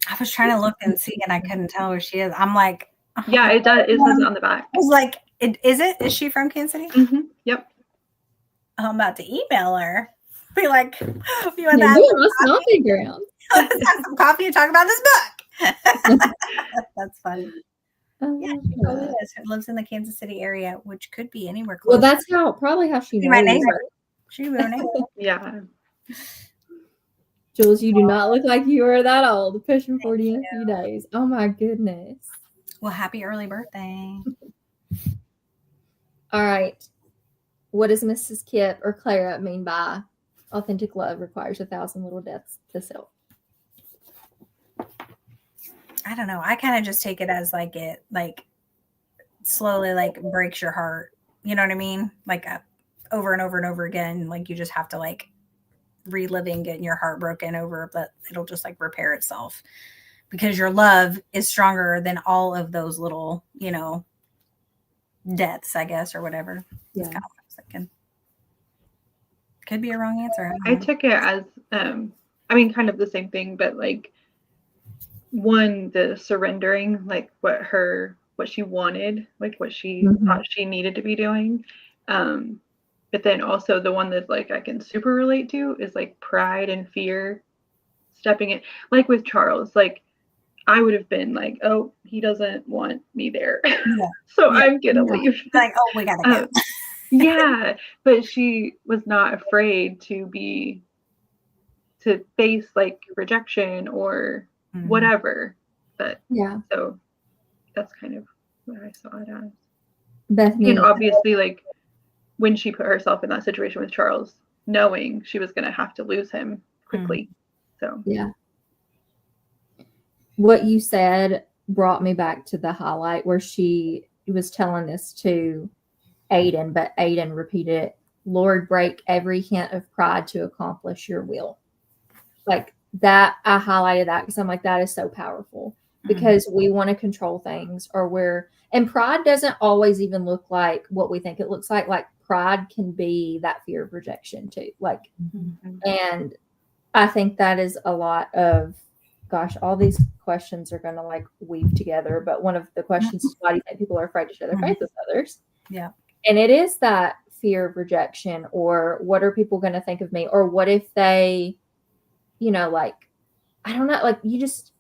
I was trying to look and see, and I couldn't tell where she is. I'm like, yeah, it does. It says it on the back. I was like, is she from Kansas City? Mm-hmm. Yep. I'm about to email her. Be like, you want that? Let's have some coffee and talk about this book. That's funny. Yeah, she probably is. She lives in the Kansas City area, which could be anywhere close. Well, that's probably how she knows. My neighbor. She will neighbor. Yeah. Jules, you do not look like you are that old. Pushing 40 in a few days. Oh my goodness. Well, happy early birthday. All right. What does Mrs. Kip or Clara mean by authentic love requires 1,000 little deaths to self? I don't know. I kind of just take it as like it like slowly like breaks your heart. You know what I mean? Like over and over and over again. Like you just have to like reliving getting your heart broken over, but it'll just like repair itself because your love is stronger than all of those little, deaths, I guess, or whatever. Yeah. That's kind of what I was thinking. Could be a wrong answer. I took it as, kind of the same thing, but like the surrendering, like what she wanted, like what she thought she needed to be doing. But then also the one that like I can super relate to is like pride and fear stepping in, like with Charles, like I would have been like, oh, he doesn't want me there. Yeah. So yeah. I'm gonna leave. Like, oh, we gotta go. Yeah. But she was not afraid to face like rejection or whatever. But yeah. So that's kind of what I saw it as. Bethany. And obviously like when she put herself in that situation with Charles, knowing she was going to have to lose him quickly. So, yeah. What you said brought me back to the highlight where she was telling this to Aiden, but Aiden repeated it. Lord, break every hint of pride to accomplish your will. Like that, I highlighted that because I'm like, that is so powerful because we want to control things and pride doesn't always even look like what we think it looks like. Like pride can be that fear of rejection too. Like, and I think that is a lot of, gosh, all these questions are going to like weave together. But one of the questions is, why do you think people are afraid to share their faith with others? Yeah. And it is that fear of rejection, or what are people going to think of me? Or what if they, like, I don't know, like you just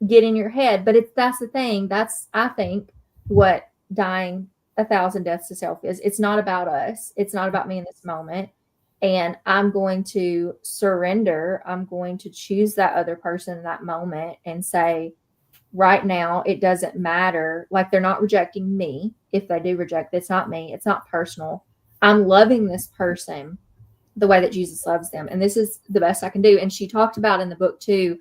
get in your head, but that's the thing. That's, I think, what dying 1,000 deaths to self is. It's not about us. It's not about me in this moment. And I'm going to surrender. I'm going to choose that other person in that moment and say, right now, it doesn't matter. Like they're not rejecting me. If they do reject, it's not me. It's not personal. I'm loving this person the way that Jesus loves them. And this is the best I can do. And she talked about in the book too,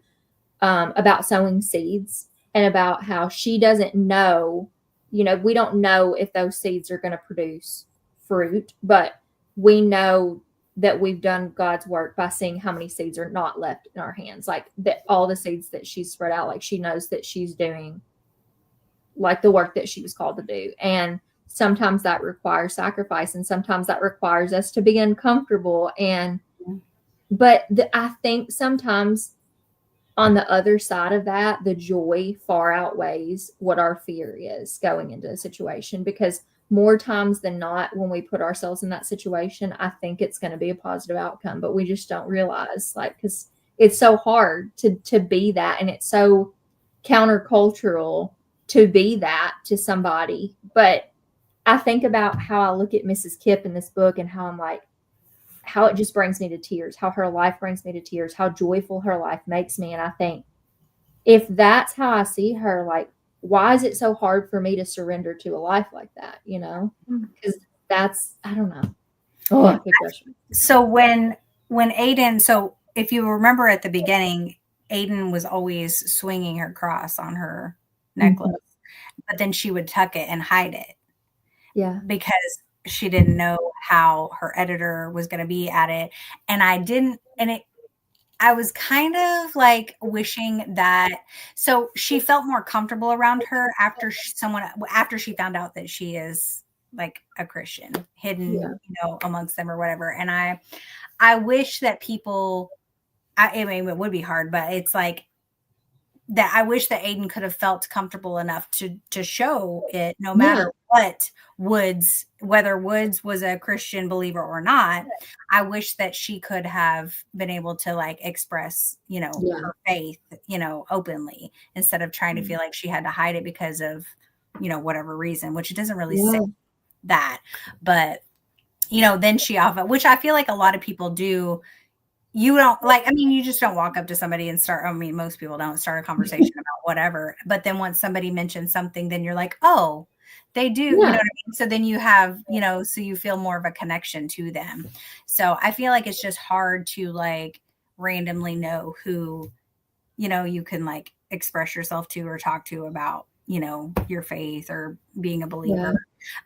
about sowing seeds and about how she doesn't know, we don't know if those seeds are going to produce fruit, but we know that we've done God's work by seeing how many seeds are not left in our hands. Like that, all the seeds that she's spread out, like she knows that she's doing like the work that she was called to do. And sometimes that requires sacrifice, and sometimes that requires us to be uncomfortable. But I think sometimes on the other side of that, the joy far outweighs what our fear is going into a situation, because more times than not, when we put ourselves in that situation, I think it's going to be a positive outcome, but we just don't realize, like, because it's so hard to be that, and it's so countercultural to be that to somebody. But I think about how I look at Mrs. Kipp in this book and how I'm like, how it just brings me to tears, how her life brings me to tears, how joyful her life makes me. And I think if that's how I see her, like, why is it so hard for me to surrender to a life like that? You know, because that's, I don't know. Oh, good question. So when Aiden, so if you remember at the beginning, Aiden was always swinging her cross on her necklace, but then she would tuck it and hide it. Yeah. Because she didn't know how her editor was going to be at it. And I was kind of like wishing that, so she felt more comfortable around her after she found out that she is like a Christian hidden, you know, amongst them or whatever. And I wish that people, I mean, it would be hard, but it's like that. I wish that Aiden could have felt comfortable enough to show it, no matter what whether Woods was a Christian believer or not. I wish that she could have been able to like express, you know, her faith, you know, openly, instead of trying to feel like she had to hide it because of, you know, whatever reason, which it doesn't really say that. But, you know, then she often, which I feel like a lot of people do. You don't like, I mean, you just don't walk up to somebody and start, I mean, most people don't start a conversation about whatever, but then once somebody mentions something, then you're like, oh, they do, you know what I mean? So then you have, you know, so you feel more of a connection to them. So I feel like it's just hard to like randomly know who, you know, you can like express yourself to or talk to about, you know, your faith or being a believer.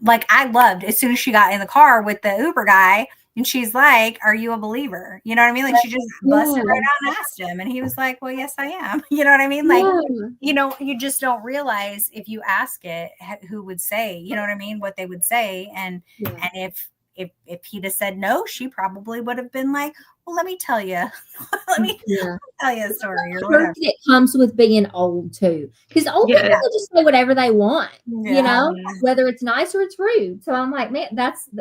Like I loved as soon as she got in the car with the Uber guy, and she's like, are you a believer? You know what I mean? Like she just busted right out and asked him. And he was like, well, yes, I am. You know what I mean? Like, you know, you just don't realize if you ask it, who would say, you know what I mean? What they would say. And if he'd have said no, she probably would have been like, well, let me tell you. let me tell you a story or whatever. It comes with being old too. Because old people just say whatever they want, you know, whether it's nice or it's rude. So I'm like, man,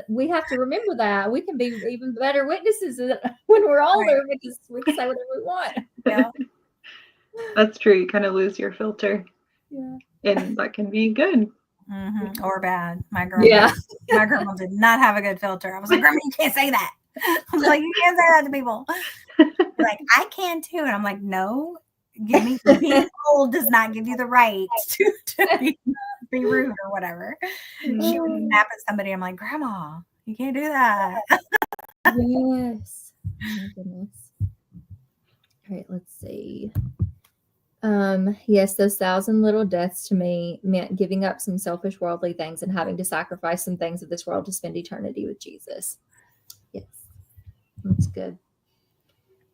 we have to remember that. We can be even better witnesses when we're older because we can say whatever we want. Yeah. That's true. You kind of lose your filter. Yeah. And that can be good. Mm-hmm. Or bad. My grandma did not have a good filter. I was like, Grandma, you can't say that. I was like, you can't say that to people. Like, I can too. And I'm like, no, being old does not give you the right to be rude or whatever. She would snap at somebody. I'm like, Grandma, you can't do that. Yes. Oh my goodness. All right, let's see. Yes, those 1,000 little deaths to me meant giving up some selfish worldly things and having to sacrifice some things of this world to spend eternity with Jesus. Yes, that's good.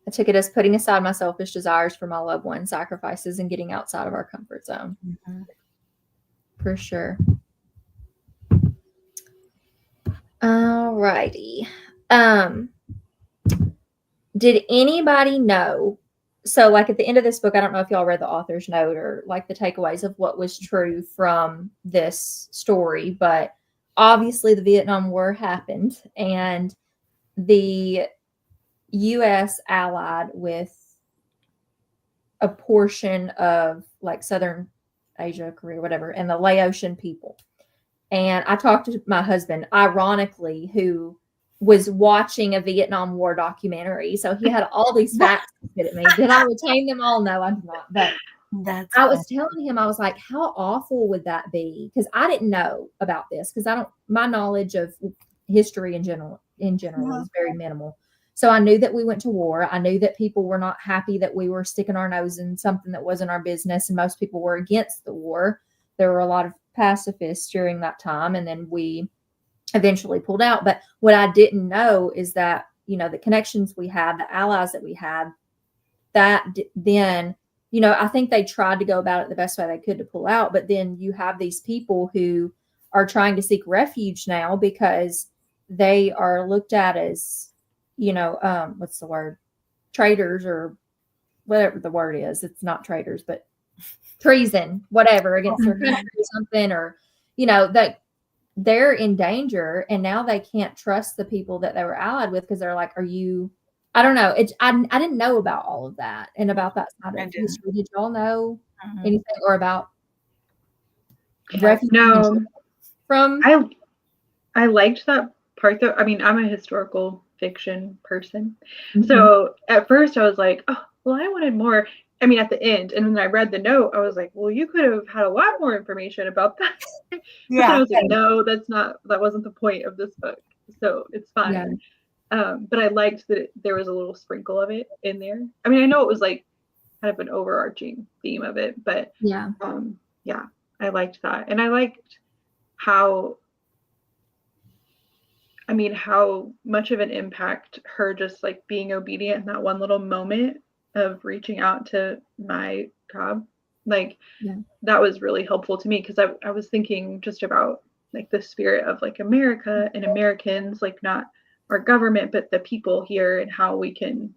I took it as putting aside my selfish desires for my loved ones, sacrifices, and getting outside of our comfort zone. For sure. All righty. Did anybody know? So, like at the end of this book, I don't know if y'all read the author's note or like the takeaways of what was true from this story, but obviously the Vietnam War happened and the U.S. allied with a portion of like Southern Asia, Korea, whatever, and the Laotian people. And I talked to my husband, ironically, who was watching a Vietnam War documentary. So he had all these facts at me. Did I retain them all? No, I did not. But I was telling him, I was like, how awful would that be? Because I didn't know about this because my knowledge of history in general is very minimal. So I knew that we went to war. I knew that people were not happy that we were sticking our nose in something that wasn't our business. And most people were against the war. There were a lot of pacifists during that time. And then we eventually pulled out. But what I didn't know is that, you know, the connections we had, the allies that we had, that then, you know, I think they tried to go about it the best way they could to pull out. But then you have these people who are trying to seek refuge now because they are looked at as, you know, what's the word? Traitors or whatever the word is. It's not traitors, but treason, whatever, against their country or something, or, you know, that they're in danger, and now they can't trust the people that they were allied with because they're like, are you, I don't know. I didn't know about all of that and about that side of history. Did y'all know anything or about refugees No. from? I liked that part though. I mean, I'm a historical fiction person. So at first I was like, oh, well, I wanted more. I mean, at the end, and when I read the note, I was like, well, you could have had a lot more information about that. Yeah. I was like, no, that wasn't the point of this book. So it's fine. Yeah. But I liked that there was a little sprinkle of it in there. I mean, I know it was like kind of an overarching theme of it, but yeah, I liked that. And I liked how much of an impact her just like being obedient in that one little moment of reaching out to my job, like that was really helpful to me, because I was thinking just about like the spirit of like America and Americans, like not our government, but the people here, and how we can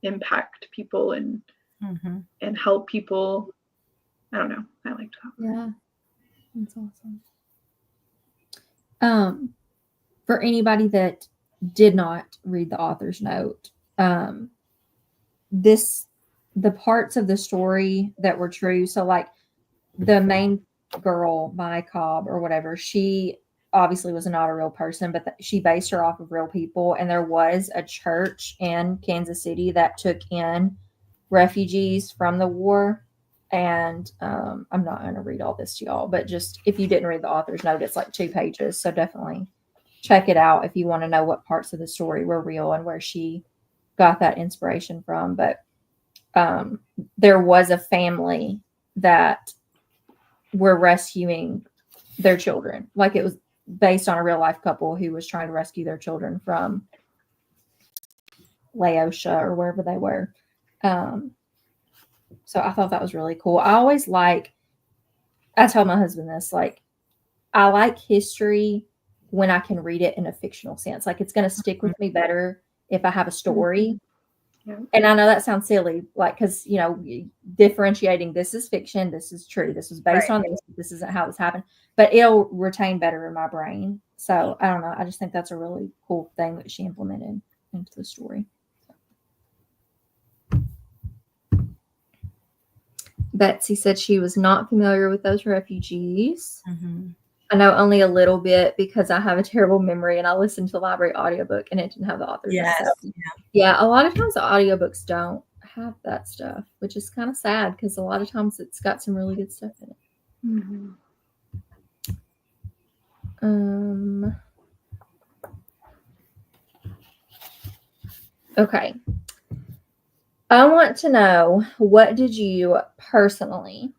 impact people and help people. I don't know. I liked that. Yeah, that's awesome. For anybody that did not read the author's note, the parts of the story that were true. So like the main girl, Mai Cobb or whatever, she obviously was not a real person, but she based her off of real people. And there was a church in Kansas City that took in refugees from the war. And I'm not going to read all this to y'all, but just if you didn't read the author's note, it's like 2 pages. So definitely check it out if you want to know what parts of the story were real and where she got that inspiration from. But there was a family that were rescuing their children. Like it was based on a real life couple who was trying to rescue their children from Laosha or wherever they were. So I thought that was really cool. I tell my husband this, like, I like history when I can read it in a fictional sense. Like it's going to stick with me better if I have a story. Yeah. And I know that sounds silly, like, because, differentiating this is fiction, this is true, this was based on this isn't how this happened, but it'll retain better in my brain. So I don't know. I just think that's a really cool thing that she implemented into the story. Betsy said she was not familiar with those refugees. I know only a little bit because I have a terrible memory and I listened to the library audiobook and it didn't have the author's note. Yeah, a lot of times the audiobooks don't have that stuff, which is kind of sad because a lot of times it's got some really good stuff in it. Okay. I want to know, what did you personally,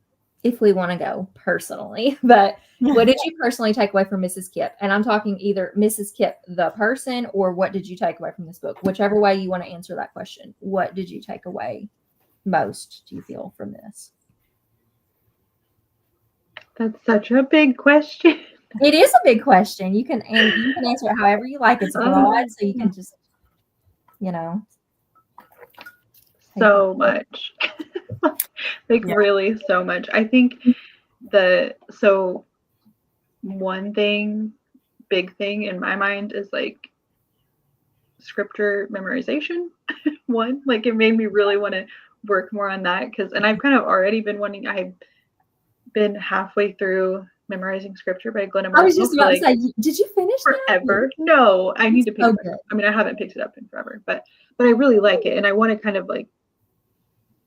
if we want to go personally, but what did you personally take away from Mrs. Kipp? And I'm talking either Mrs. Kipp, the person, or what did you take away from this book? Whichever way you want to answer that question. What did you take away most, do you feel, from this? That's such a big question. It is a big question. You can answer it however you like. It's broad, so you can just, so much. Really so much. I think one big thing in my mind is like scripture memorization. One, like it made me really want to work more on that, and I've kind of already been wanting. I've been halfway through memorizing scripture by Glenn. I was just about to say, did you finish forever? That? No, I need to pick it up. I mean, I haven't picked it up in forever, but I really like it, and I want to kind of like.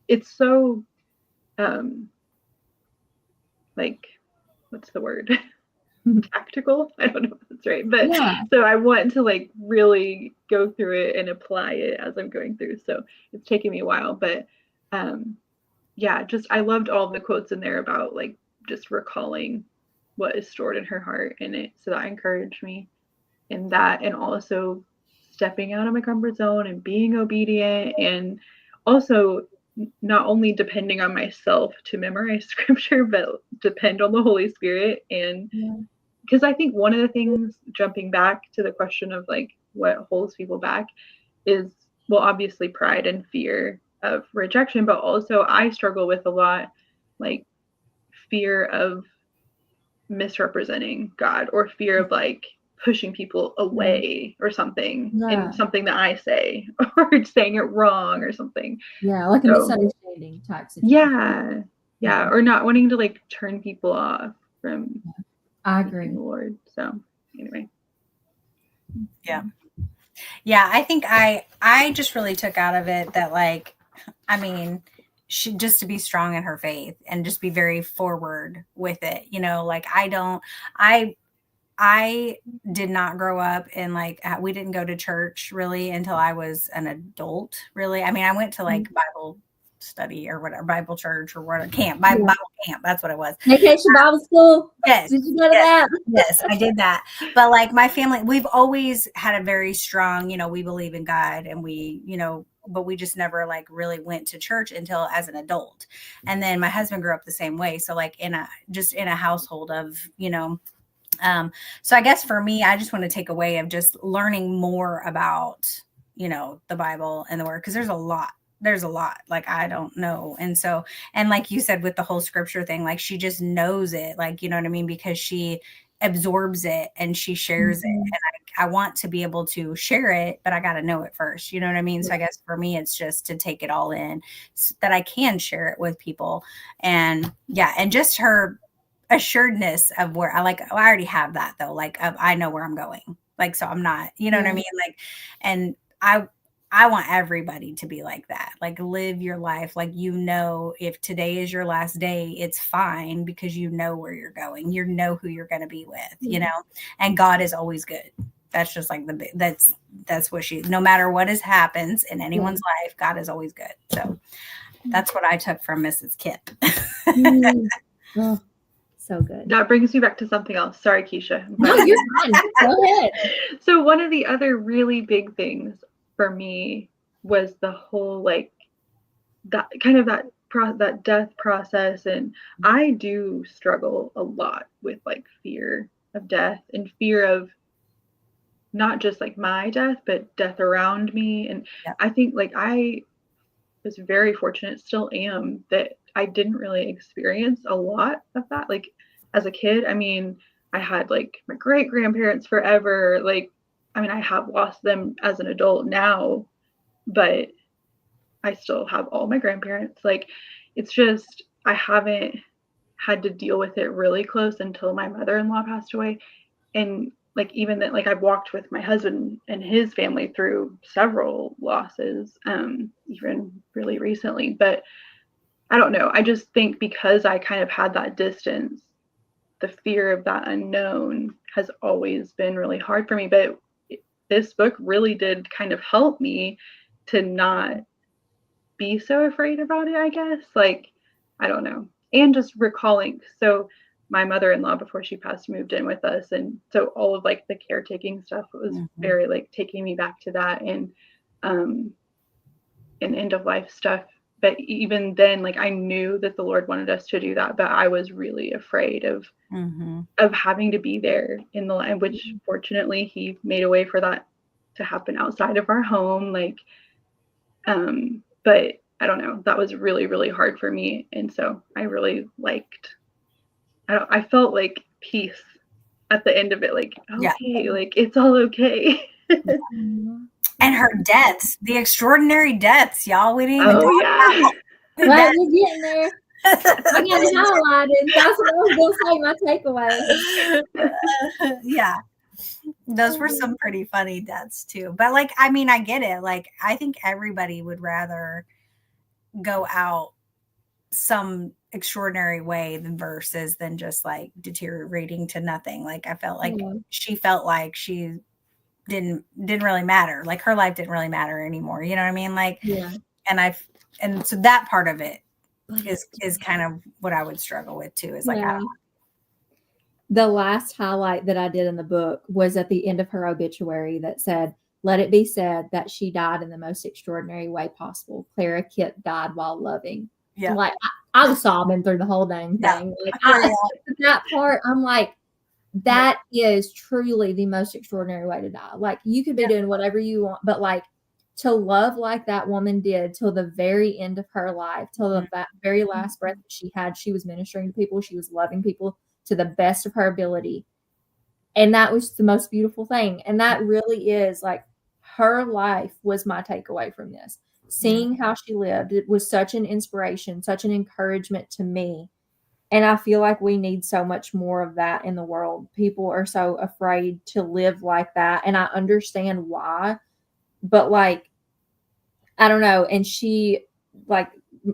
It's so, like, what's the word? Tactical? I don't know if that's right, but so I want to like really go through it and apply it as I'm going through. So it's taking me a while, but I loved all the quotes in there about like just recalling what is stored in her heart in it. So that encouraged me in that, and also stepping out of my comfort zone and being obedient, and also not only depending on myself to memorize scripture, but depend on the Holy Spirit. And because I think one of the things, jumping back to the question of like what holds people back, is, well, obviously pride and fear of rejection, but also I struggle with a lot, like fear of misrepresenting God, or fear of like pushing people away or something in something that I say, or saying it wrong or something. Yeah, like a misunderstanding type situation. Yeah, or not wanting to like turn people off from I agree. the Lord. So anyway. Yeah, I think I just really took out of it that, like, I mean, she just to be strong in her faith and just be very forward with it, you know, like I did not grow up in like, we didn't go to church really until I was an adult, really. I mean, I went to like Bible study or whatever, Bible church or whatever, Bible camp. That's what it was. Vacation Bible school. Yes. Did you go to that? Yes, I did that. But like my family, we've always had a very strong, you know, we believe in God, and we, you know, but we just never like really went to church until as an adult. And then my husband grew up the same way. So like in a household of, you know, so I guess for me, I just want to take away of just learning more about, you know, the Bible and the Word, because there's a lot like I don't know. And so, and like you said with the whole scripture thing, like she just knows it, like, you know what I mean, because she absorbs it and she shares it, and I want to be able to share it, but I got to know it first, you know what I mean? So I guess for me it's just to take it all in so that I can share it with people. And and just her assuredness of where I already have that though, like I know where I'm going, like, so I'm not, you know what I mean, like, and I want everybody to be like that, like live your life like, you know, if today is your last day, it's fine, because you know where you're going, you know who you're going to be with, you know, and God is always good. That's just like that's what no matter what happens in anyone's life, God is always good. So that's what I took from Mrs. Kip. Oh, so good. That brings me back to something else. Sorry, Keisha. No, you're fine. Go ahead. So one of the other really big things for me was the whole like that kind of that death process, and I do struggle a lot with like fear of death and fear of not just like my death, but death around me. And I think like I was very fortunate, still am, that I didn't really experience a lot of that. Like as a kid, I mean, I had like my great grandparents forever. Like, I mean, I have lost them as an adult now, but I still have all my grandparents. Like, it's just, I haven't had to deal with it really close until my mother-in-law passed away. And like, even that, like I've walked with my husband and his family through several losses, even really recently, but I don't know. I just think because I kind of had that distance, the fear of that unknown has always been really hard for me. But this book really did kind of help me to not be so afraid about it, I guess. Like, I don't know. And just recalling, so my mother-in-law, before she passed, moved in with us. And so all of like the caretaking stuff was very like taking me back to that, and end of life stuff. But even then, like I knew that the Lord wanted us to do that, but I was really afraid of having to be there in the line, which fortunately He made a way for that to happen outside of our home. Like, but I don't know, that was really, really hard for me. And so I really liked, I felt like peace at the end of it. Like, okay, like it's all okay. And her deaths, the extraordinary deaths, y'all. We didn't even talk about. Right, you're getting there. I got it highlighted. That's what I was going to say, my takeaway. Yeah. Those were some pretty funny deaths too. But like, I mean, I get it. Like, I think everybody would rather go out some extraordinary way versus than just like deteriorating to nothing. Like, I felt like she felt like she didn't really matter. Like her life didn't really matter anymore. You know what I mean? Like, and so that part of it is kind of what I would struggle with too, is like, I don't know. The last highlight that I did in the book was at the end of her obituary that said, "Let it be said that she died in the most extraordinary way possible. Clara Kip died while loving." Yeah. Like I was sobbing through the whole dang thing. Like that part, I'm like, that is truly the most extraordinary way to die. Like you could be doing whatever you want, but like to love like that woman did till the very end of her life, till the very last breath that she had, she was ministering to people. She was loving people to the best of her ability. And that was the most beautiful thing. And that really is like her life was my takeaway from this. Seeing how she lived, it was such an inspiration, such an encouragement to me. And I feel like we need so much more of that in the world. People are so afraid to live like that. And I understand why. But like, I don't know. And she, like,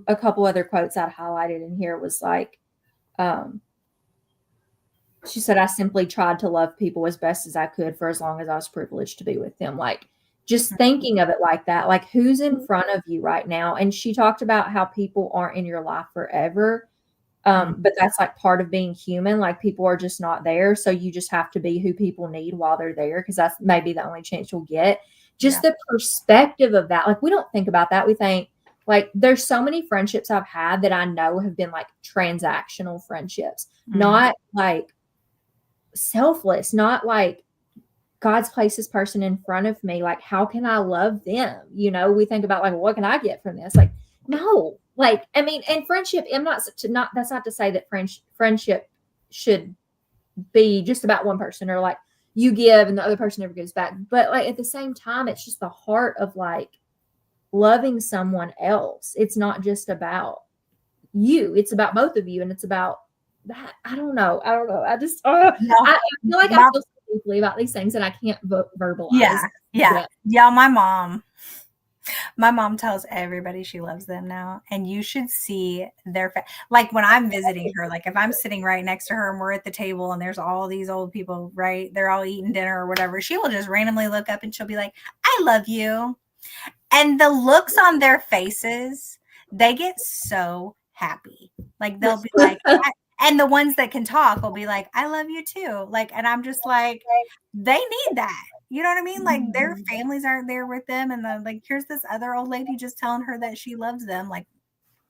a couple other quotes I highlighted in here was like, she said, I simply tried to love people as best as I could for as long as I was privileged to be with them. Like, just thinking of it like that, like, who's in front of you right now? And she talked about how people aren't in your life forever. But that's like part of being human. Like, people are just not there. So you just have to be who people need while they're there, because that's maybe the only chance you'll get. Just the perspective of that. Like, we don't think about that. We think, like, there's so many friendships I've had that I know have been like transactional friendships, not like selfless, not like God's placed this person in front of me. Like, how can I love them? You know, we think about like, well, what can I get from this? Like, no, like, I mean, and friendship, that's not to say that friendship should be just about one person, or like you give and the other person never gives back. But like at the same time, it's just the heart of like loving someone else. It's not just about you. It's about both of you. And it's about that. I don't know. I just, I feel like I feel so deeply about these things and I can't verbalize. Yeah. My mom tells everybody she loves them now, and you should see their like when I'm visiting her, like if I'm sitting right next to her and we're at the table and there's all these old people, right? They're all eating dinner or whatever. She will just randomly look up and she'll be like, I love you. And the looks on their faces, they get so happy. Like they'll be like, and the ones that can talk will be like, I love you too. Like, and I'm just like, they need that. You know what I mean? Like their families aren't there with them. And then like, here's this other old lady just telling her that she loves them. Like,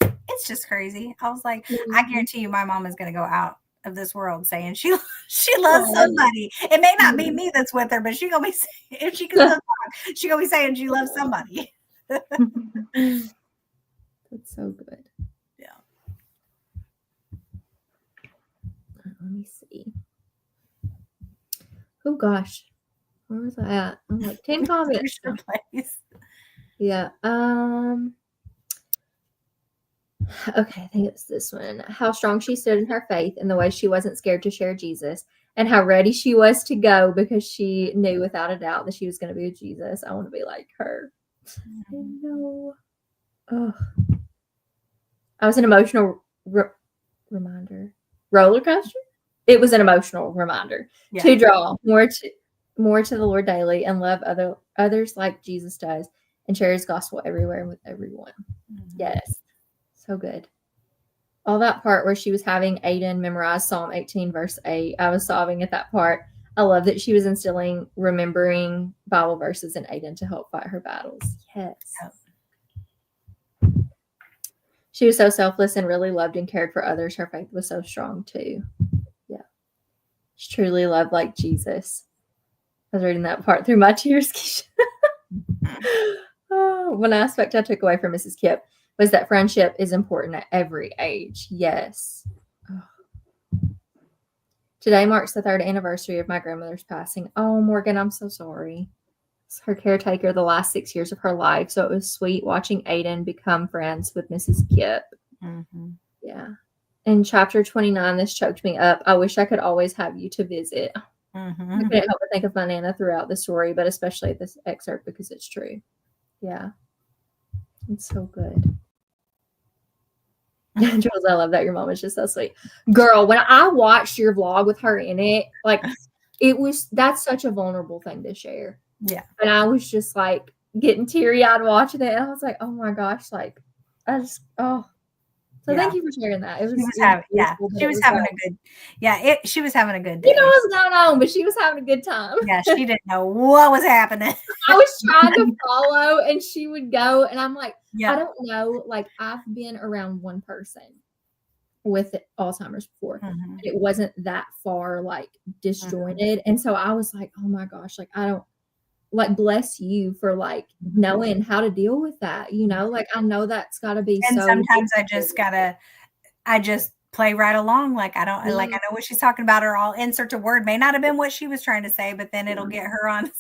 it's just crazy. I was like, I guarantee you my mom is going to go out of this world saying she loves somebody. It may not be me that's with her, but she gonna be saying, if she can still talk, she gonna be saying she loves somebody. That's so good. Yeah. Let me see. Oh gosh, where was I at? I'm like 10 comments. Yeah. Okay, I think it's this one. How strong she stood in her faith and the way she wasn't scared to share Jesus, and how ready she was to go because she knew without a doubt that she was going to be with Jesus. I want to be like her. I know. Oh. I was an emotional reminder. Roller coaster? It was an emotional reminder to draw more to the Lord daily and love others like Jesus does and share his gospel everywhere and with everyone. Yes. So good. All that part where she was having Aiden memorize Psalm 18, verse 8. I was sobbing at that part. I love that she was instilling remembering Bible verses in Aiden to help fight her battles. Yes. She was so selfless and really loved and cared for others. Her faith was so strong too. Yeah. She truly loved like Jesus. I was reading that part through my tears, Keisha. One aspect I took away from Mrs. Kipp was that friendship is important at every age. Yes. Oh. Today marks the 3rd anniversary of my grandmother's passing. Oh, Morgan, I'm so sorry. It's her caretaker the last 6 years of her life. So it was sweet watching Aiden become friends with Mrs. Kipp. Mm-hmm. Yeah. In chapter 29, this choked me up. I wish I could always have you to visit. Mm-hmm. I couldn't help but think of my Nana throughout the story, but especially this excerpt because it's true. Yeah. It's so good. Jules, I love that your mom is just so sweet. Girl, when I watched your vlog with her in it, like that's such a vulnerable thing to share. Yeah. And I was just like getting teary-eyed watching it. And I was like, oh my gosh, like So thank you for sharing that. She was having a good day. You know what's going on, but she was having a good time. Yeah, she didn't know what was happening. I was trying to follow, and she would go, and I'm like, I don't know. Like, I've been around one person with Alzheimer's before. Mm-hmm. It wasn't that far, like, disjointed. Mm-hmm. And so I was like, oh my gosh, like, I don't, like, bless you for, like, knowing how to deal with that, you know? Like, I know that's got to be and so. Sometimes I just play right along. Like, I don't, like, I know what she's talking about, or I'll insert a word, may not have been what she was trying to say, but then it'll get her on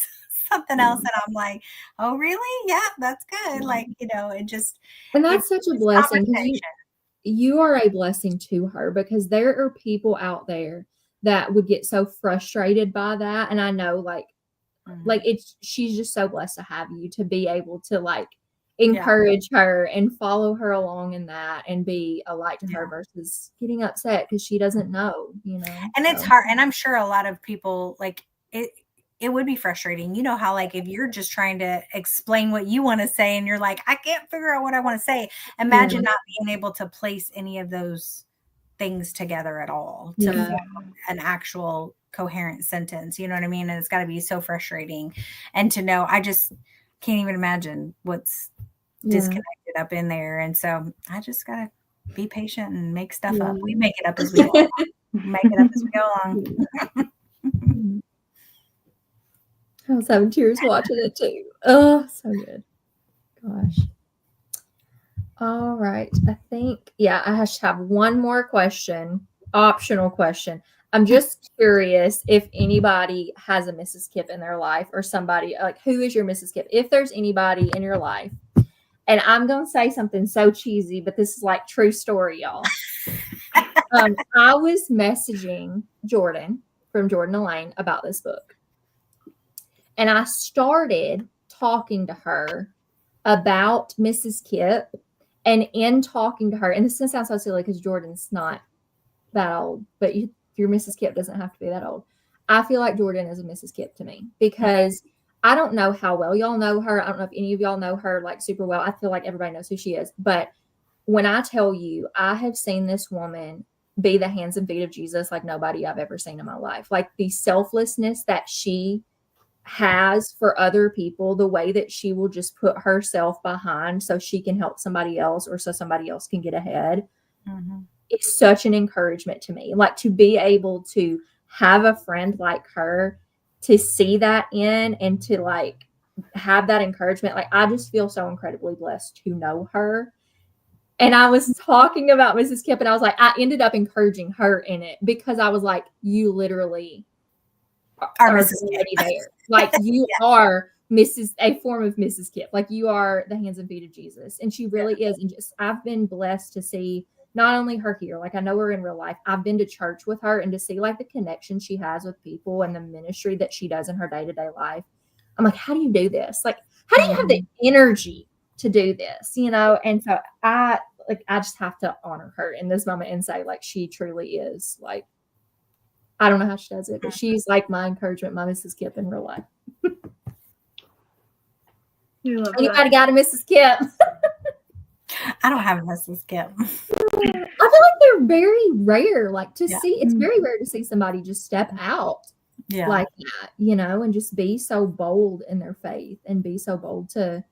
something else. And I'm like, oh, really? Yeah, that's good. Like, you know, it just, and that's such a blessing, because you are a blessing to her, because there are people out there that would get so frustrated by that. And I know, like she's just so blessed to have you to be able to like encourage her and follow her along in that and be a light to her versus getting upset because she doesn't know, you know. And it's hard. And I'm sure a lot of people, like, it would be frustrating. You know how, like, if you're just trying to explain what you want to say and you're like, I can't figure out what I want to say. Imagine not being able to place any of those things together at all to form an actual coherent sentence. You know what I mean? And it's got to be so frustrating. And to know, I just can't even imagine what's disconnected up in there. And so I just got to be patient and make stuff up. We make it up as we go along. Make it up as we go along. I was having tears watching it too. Oh, so good. Gosh. All right. I think, I just have one more question, optional question. I'm just curious if anybody has a Mrs. Kipp in their life, or somebody, like, who is your Mrs. Kipp? If there's anybody in your life, and I'm going to say something so cheesy, but this is like true story, y'all. I was messaging Jordan from Jordan Elaine about this book. And I started talking to her about Mrs. Kipp. And in talking to her, and this is going to sound so silly because Jordan's not that old, but your Mrs. Kipp doesn't have to be that old. I feel like Jordan is a Mrs. Kipp to me, because I don't know how well y'all know her. I don't know if any of y'all know her like super well. I feel like everybody knows who she is. But when I tell you, I have seen this woman be the hands and feet of Jesus like nobody I've ever seen in my life. Like the selflessness that she has for other people, the way that she will just put herself behind so she can help somebody else, or so somebody else can get ahead. It's such an encouragement to me, like to be able to have a friend like her, to see that in, and to like have that encouragement. Like, I just feel so incredibly blessed to know her. And I was talking about Mrs. Kipp, and I was like, I ended up encouraging her in it, because I was like, you literally are already there. Like, you are a form of Mrs. Kipp. Like, you are the hands and feet of Jesus. And she really is. And just, I've been blessed to see not only her here, like I know her in real life. I've been to church with her, and to see like the connection she has with people and the ministry that she does in her day-to-day life. I'm like, how do you do this? Like, how do you have the energy to do this? You know? And so I just have to honor her in this moment and say, like, she truly is, like, I don't know how she does it, but she's like my encouragement, my Mrs. Kipp in real life. Anybody got a Mrs. Kipp? I don't have a Mrs. Kipp. I feel like they're very rare, like to see. It's very rare to see somebody just step out like that, you know, and just be so bold in their faith, and be so bold to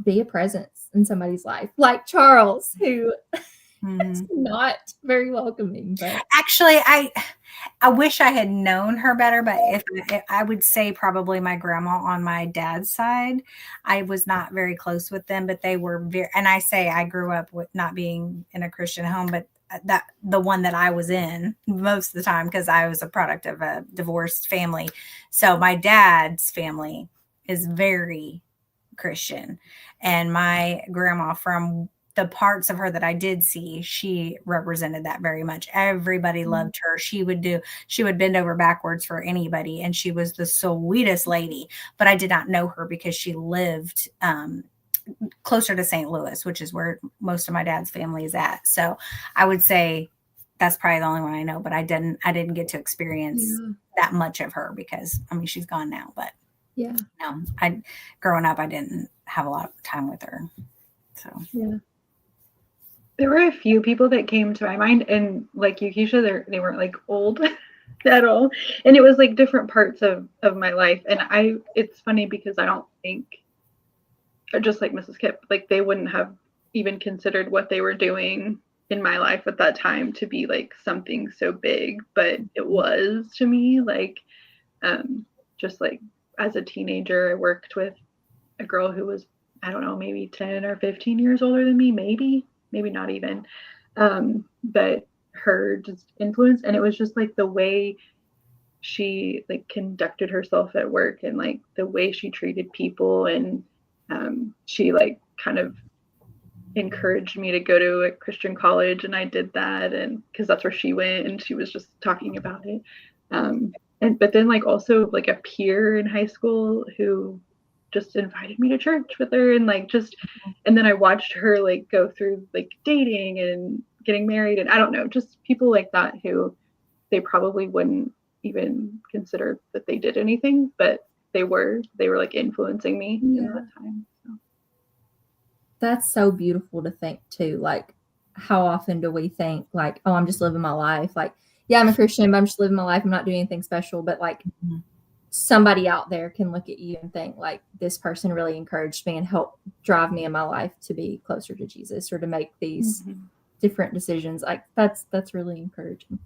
be a presence in somebody's life, like Charles, who is not very welcoming. But actually, I wish I had known her better, but if I would say probably my grandma on my dad's side, I was not very close with them, but they were very, and I say I grew up with not being in a Christian home, but that the one that I was in most of the time, because I was a product of a divorced family. So my dad's family is very Christian, and my grandma, from the parts of her that I did see, she represented that very much. Everybody loved her. She would bend over backwards for anybody. And she was the sweetest lady, but I did not know her because she lived closer to St. Louis, which is where most of my dad's family is at. So I would say that's probably the only one I know, but I didn't get to experience that much of her, because I mean, she's gone now, but no, growing up, I didn't have a lot of time with her. So, there were a few people that came to my mind, and like you, Keisha, they weren't like old at all. And it was like different parts of my life. And it's funny because I don't think, just like Mrs. Kipp, like they wouldn't have even considered what they were doing in my life at that time to be like something so big, but it was to me. Like, just like as a teenager, I worked with a girl who was, I don't know, maybe 10 or 15 years older than me, maybe not even. that her just influence. And it was just like the way she like conducted herself at work and like the way she treated people. And she like kind of encouraged me to go to a Christian college, and I did that, and because that's where she went, and she was just talking about it. But then like also like a peer in high school who just invited me to church with her, and like just, and then I watched her like go through like dating and getting married, and I don't know, just people like that who they probably wouldn't even consider that they did anything, but they were like influencing me in that time. So. That's so beautiful to think too. Like, how often do we think like, oh, I'm just living my life? Like, yeah, I'm a Christian, but I'm just living my life. I'm not doing anything special. But like, somebody out there can look at you and think like, this person really encouraged me and helped drive me in my life to be closer to Jesus or to make these different decisions. Like, that's really encouraging.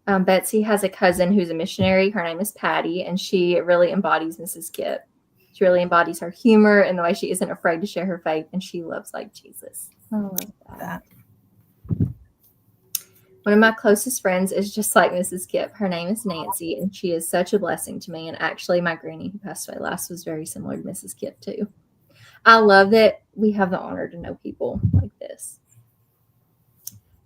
Betsy has a cousin who's a missionary. Her name is Patty, and she really embodies Mrs. Kipp. She really embodies her humor and the way she isn't afraid to share her faith, and she loves like Jesus. I love that. One of my closest friends is just like Mrs. Kipp. Her name is Nancy, and she is such a blessing to me. And actually, my granny who passed away last was very similar to Mrs. Kipp too. I love that we have the honor to know people like this.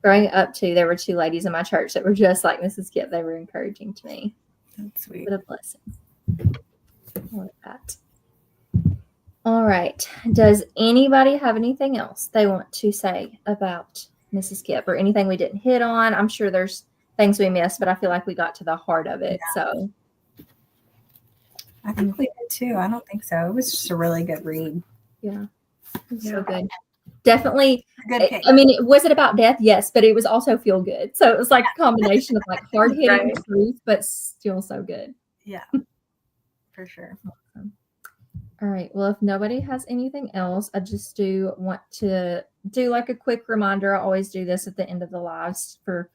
Growing up too, there were 2 ladies in my church that were just like Mrs. Kipp. They were encouraging to me. That's sweet. What a blessing. I love that. All right. Does anybody have anything else they want to say about Mrs. Kipp or anything we didn't hit on? I'm sure there's things we missed, but I feel like we got to the heart of it. Yeah. So I think we did too. I don't think so. It was just a really good read. Yeah. It was so good. Definitely. Good pick. I mean, was it about death? Yes, but it was also feel good. So it was like a combination of like hard hitting truth, but still so good. Yeah, for sure. Awesome. All right. Well, if nobody has anything else, I just do want to do like a quick reminder. I always do this at the end of the lives for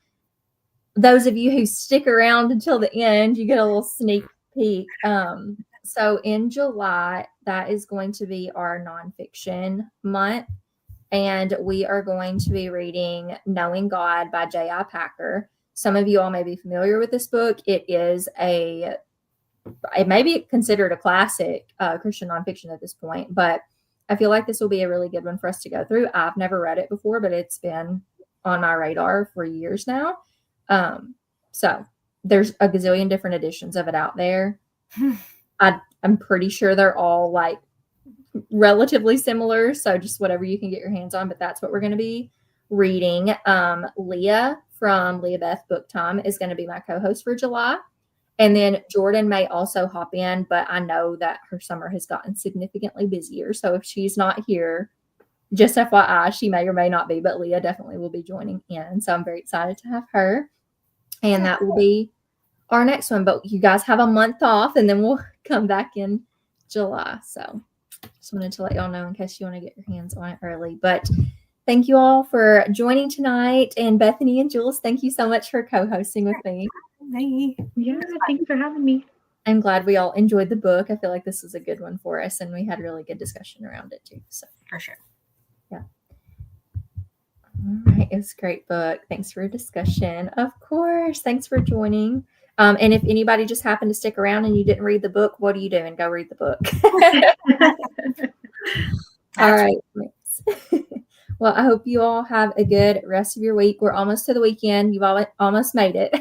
those of you who stick around until the end. You get a little sneak peek. So in July, that is going to be our nonfiction month. And we are going to be reading Knowing God by J.I. Packer. Some of you all may be familiar with this book. It may be considered a classic Christian nonfiction at this point, but I feel like this will be a really good one for us to go through. I've never read it before, but it's been on my radar for years now. So there's a gazillion different editions of it out there. I'm pretty sure they're all like relatively similar, so just whatever you can get your hands on, but that's what we're going to be reading. Leah from Leah Beth Book Time is going to be my co-host for July, and then Jordan may also hop in, but I know that her summer has gotten significantly busier, so if she's not here, just FYI, she may or may not be, but Leah definitely will be joining in, so I'm very excited to have her, and that will be our next one. But you guys have a month off, and then we'll come back in July, so just wanted to let y'all know in case you want to get your hands on it early. But thank you all for joining tonight. And Bethany and Jules, thank you so much for co-hosting with me. Yeah, thanks for having me. I'm glad we all enjoyed the book. I feel like this was a good one for us, and we had really good discussion around it too. So for sure. Yeah. All right. It was a great book. Thanks for your discussion. Of course. Thanks for joining. And if anybody just happened to stick around and you didn't read the book, what are you doing? Go read the book. All right. Well, I hope you all have a good rest of your week. We're almost to the weekend. You've all almost made it.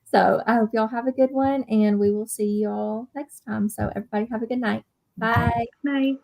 So I hope y'all have a good one, and we will see you all next time. So everybody have a good night. Bye. Night.